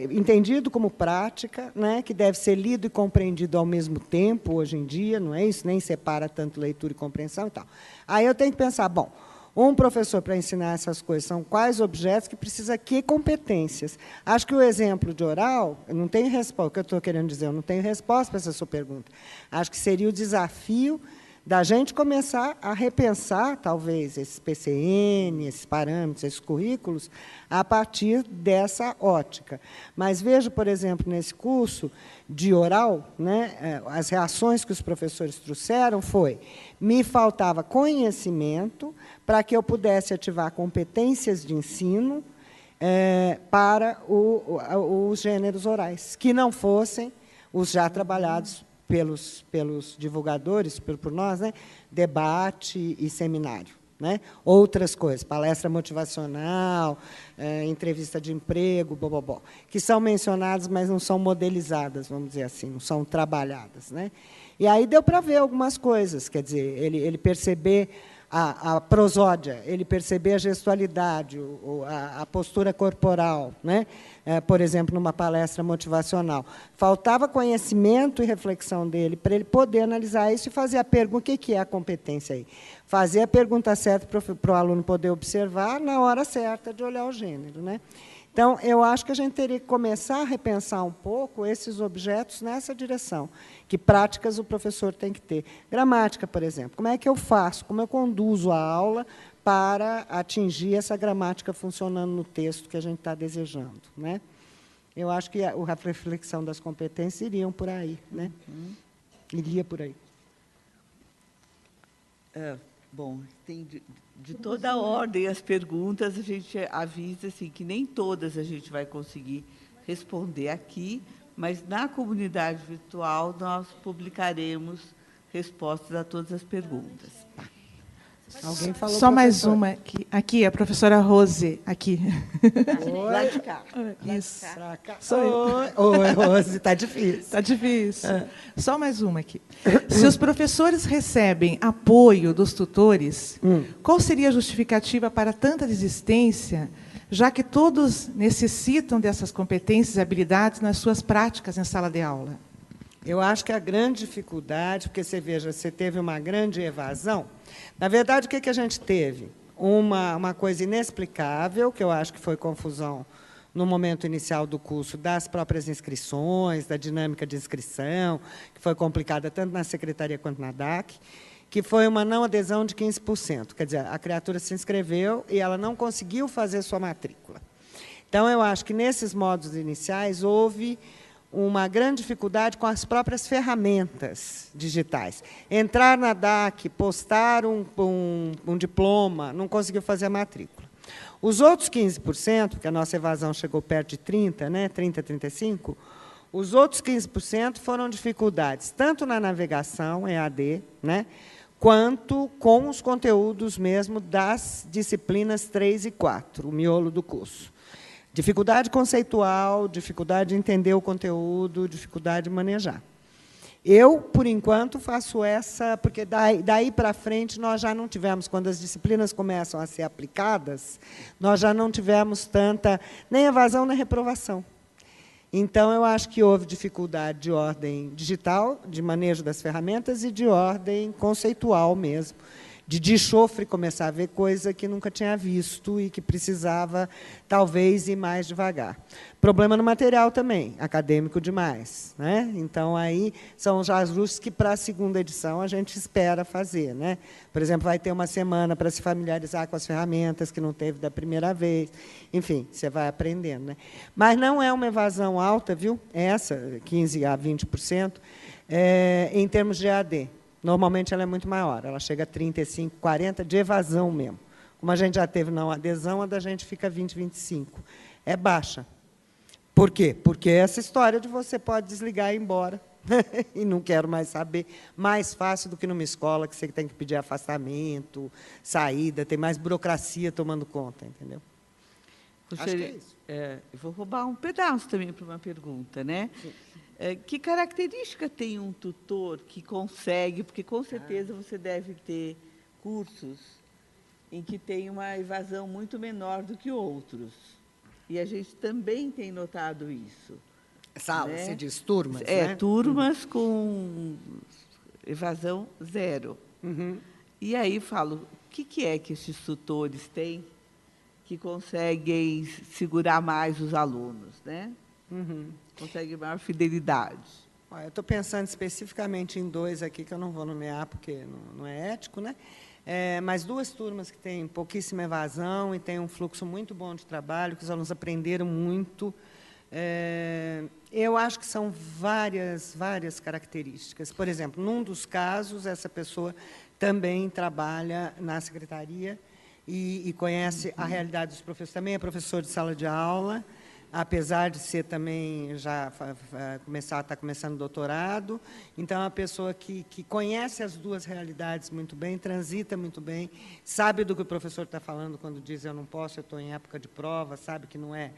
entendido como prática, né, que deve ser lido e compreendido ao mesmo tempo, hoje em dia, não é isso? Nem separa tanto leitura e compreensão e tal. Aí eu tenho que pensar, bom, um professor, para ensinar essas coisas, são quais objetos que precisa, que competências? Acho que o exemplo de oral, eu não tenho resposta, o que eu estou querendo dizer, eu não tenho resposta para essa sua pergunta. Acho que seria o desafio da gente começar a repensar, talvez, esses PCN, esses parâmetros, esses currículos, a partir dessa ótica. Mas vejo, por exemplo, nesse curso de oral, né, as reações que os professores trouxeram me faltava conhecimento para que eu pudesse ativar competências de ensino para os gêneros orais, que não fossem os já trabalhados pelos divulgadores, por nós, né? Debate e seminário. Né? Outras coisas, palestra motivacional, entrevista de emprego, que são mencionadas, mas não são modelizadas, vamos dizer assim, não são trabalhadas. Né? E aí deu para ver algumas coisas, quer dizer, ele perceber a prosódia, ele perceber a gestualidade, a postura corporal, né? Por exemplo, numa palestra motivacional. Faltava conhecimento e reflexão dele para ele poder analisar isso e fazer a pergunta, o que é a competência aí? Fazer a pergunta certa para o aluno poder observar na hora certa de olhar o gênero. Né? Então, eu acho que a gente teria que começar a repensar um pouco esses objetos nessa direção. Que práticas o professor tem que ter? Gramática, por exemplo. Como é que eu faço? Como eu conduzo a aula para atingir essa gramática funcionando no texto que a gente está desejando? Né? Eu acho que a reflexão das competências iriam por aí. Né? Iria por aí. Bom, tem de toda a ordem as perguntas, a gente avisa assim, que nem todas a gente vai conseguir responder aqui, mas na comunidade virtual nós publicaremos respostas a todas as perguntas. Alguém falou só mais professor. uma aqui, a professora Rose, aqui. Lá de cá. Isso. Sou eu. Oi, Rose, está difícil. Está difícil. Só mais uma aqui. Se os professores recebem apoio dos tutores, qual seria a justificativa para tanta desistência, já que todos necessitam dessas competências e habilidades nas suas práticas em sala de aula? Eu acho que a grande dificuldade, porque você veja, você teve uma grande evasão. Na verdade, o que a gente teve? Uma coisa inexplicável, que eu acho que foi confusão no momento inicial do curso das próprias inscrições, da dinâmica de inscrição, que foi complicada tanto na secretaria quanto na DAC, que foi uma não adesão de 15%. Quer dizer, a criatura se inscreveu e ela não conseguiu fazer sua matrícula. Então, eu acho que, nesses modos iniciais, houve uma grande dificuldade com as próprias ferramentas digitais. Entrar na DAC, postar um diploma, não conseguiu fazer a matrícula. Os outros 15%, porque a nossa evasão chegou perto de 30%, né, 30%, 35%, os outros 15% foram dificuldades, tanto na navegação, EAD, né, quanto com os conteúdos mesmo das disciplinas 3 e 4, o miolo do curso. Dificuldade conceitual, dificuldade de entender o conteúdo, dificuldade de manejar. Eu, por enquanto, faço essa, porque daí para frente nós já não tivemos, quando as disciplinas começam a ser aplicadas, nós já não tivemos tanta, nem evasão, nem reprovação. Então, eu acho que houve dificuldade de ordem digital, de manejo das ferramentas, e de ordem conceitual mesmo, de enxofre, começar a ver coisa que nunca tinha visto e que precisava, talvez, ir mais devagar. Problema no material também, acadêmico demais. Né? Então, aí são os ajustes que, para a segunda edição, a gente espera fazer. Né? Por exemplo, vai ter uma semana para se familiarizar com as ferramentas que não teve da primeira vez. Enfim, você vai aprendendo. Né? Mas não é uma evasão alta, viu? Essa, 15% a 20%, em termos de EAD. Normalmente, ela é muito maior, ela chega a 35%, 40% de evasão mesmo, Como a gente já teve não adesão, a da gente fica 20, 25. É baixa. Por quê? Porque essa história de você pode desligar e ir embora. E não quero mais saber. Mais fácil do que numa escola, que você tem que pedir afastamento, saída, tem mais burocracia tomando conta, entendeu? Acho que é isso. Eu vou roubar um pedaço também para uma pergunta, né? Que característica tem um tutor que consegue, porque com certeza você deve ter cursos em que tem uma evasão muito menor do que outros. E a gente também tem notado isso. Sala, né? se diz turmas, né? Turmas com evasão zero. Uhum. E aí falo, o que é que esses tutores têm que conseguem segurar mais os alunos, né? Uhum. Conseguem maior fidelidade. Olha, eu estou pensando especificamente em 2 aqui, que eu não vou nomear, porque não é ético, né? Mas 2 turmas que têm pouquíssima evasão e têm um fluxo muito bom de trabalho, que os alunos aprenderam muito. Eu acho que são várias características. Por exemplo, num dos casos, essa pessoa também trabalha na secretaria e conhece a realidade dos professores. Também é professor de sala de aula, apesar de ser também já está começando o doutorado. Então, é uma pessoa que conhece as 2 realidades muito bem, transita muito bem, sabe do que o professor está falando quando diz eu não posso, eu estou em época de prova, sabe que não é,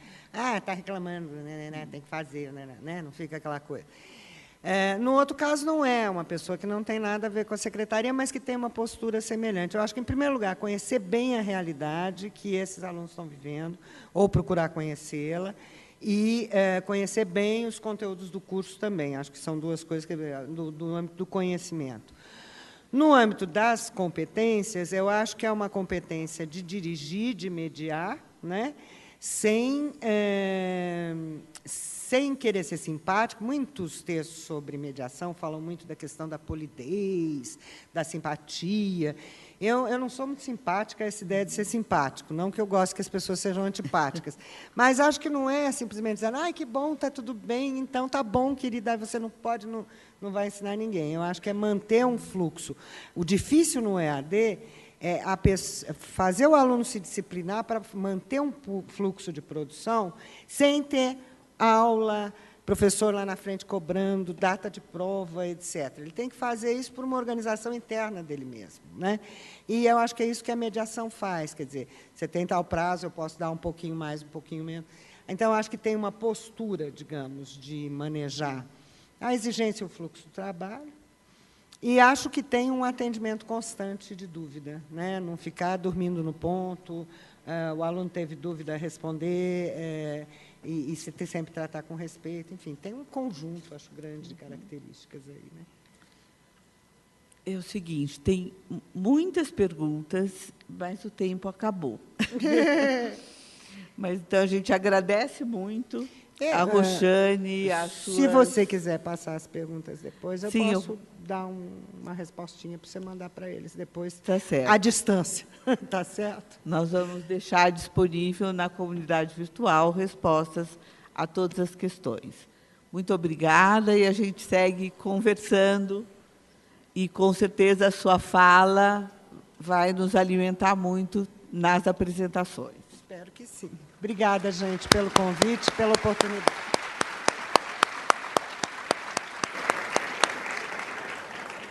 está reclamando, né, tem que fazer, né, não fica aquela coisa. No outro caso, não é uma pessoa que não tem nada a ver com a secretaria, mas que tem uma postura semelhante. Eu acho que, em primeiro lugar, conhecer bem a realidade que esses alunos estão vivendo, ou procurar conhecê-la, e conhecer bem os conteúdos do curso também. Acho que são 2 coisas do âmbito do conhecimento. No âmbito das competências, eu acho que é uma competência de dirigir, de mediar, né, sem querer ser simpático. Muitos textos sobre mediação falam muito da questão da polidez, da simpatia. Eu não sou muito simpática a essa ideia de ser simpático, não que eu goste que as pessoas sejam antipáticas, mas acho que não é simplesmente dizer, ai, que bom, está tudo bem, então está bom, querida, você não pode, não vai ensinar ninguém. Eu acho que é manter um fluxo. O difícil no EAD é fazer o aluno se disciplinar para manter um fluxo de produção sem ter aula, professor lá na frente cobrando, data de prova, etc. Ele tem que fazer isso por uma organização interna dele mesmo, né? E eu acho que é isso que a mediação faz, quer dizer, você tem tal prazo, eu posso dar um pouquinho mais, um pouquinho menos. Então, eu acho que tem uma postura, digamos, de manejar a exigência e o fluxo do trabalho, e acho que tem um atendimento constante de dúvida, né? Não ficar dormindo no ponto, o aluno teve dúvida, responder, e sempre tratar com respeito. Enfim, tem um conjunto, acho, grande de características aí, né? É o seguinte, tem muitas perguntas, mas o tempo acabou. Mas, então, a gente agradece muito a Roxane, a sua... Se você quiser passar as perguntas depois, eu Sim, posso dar uma respostinha para você mandar para eles depois, Tá certo. à distância. Tá certo? Nós vamos deixar disponível na comunidade virtual respostas a todas as questões. Muito obrigada, e a gente segue conversando, e, com certeza, a sua fala vai nos alimentar muito nas apresentações. Espero que sim. Obrigada, gente, pelo convite, pela oportunidade.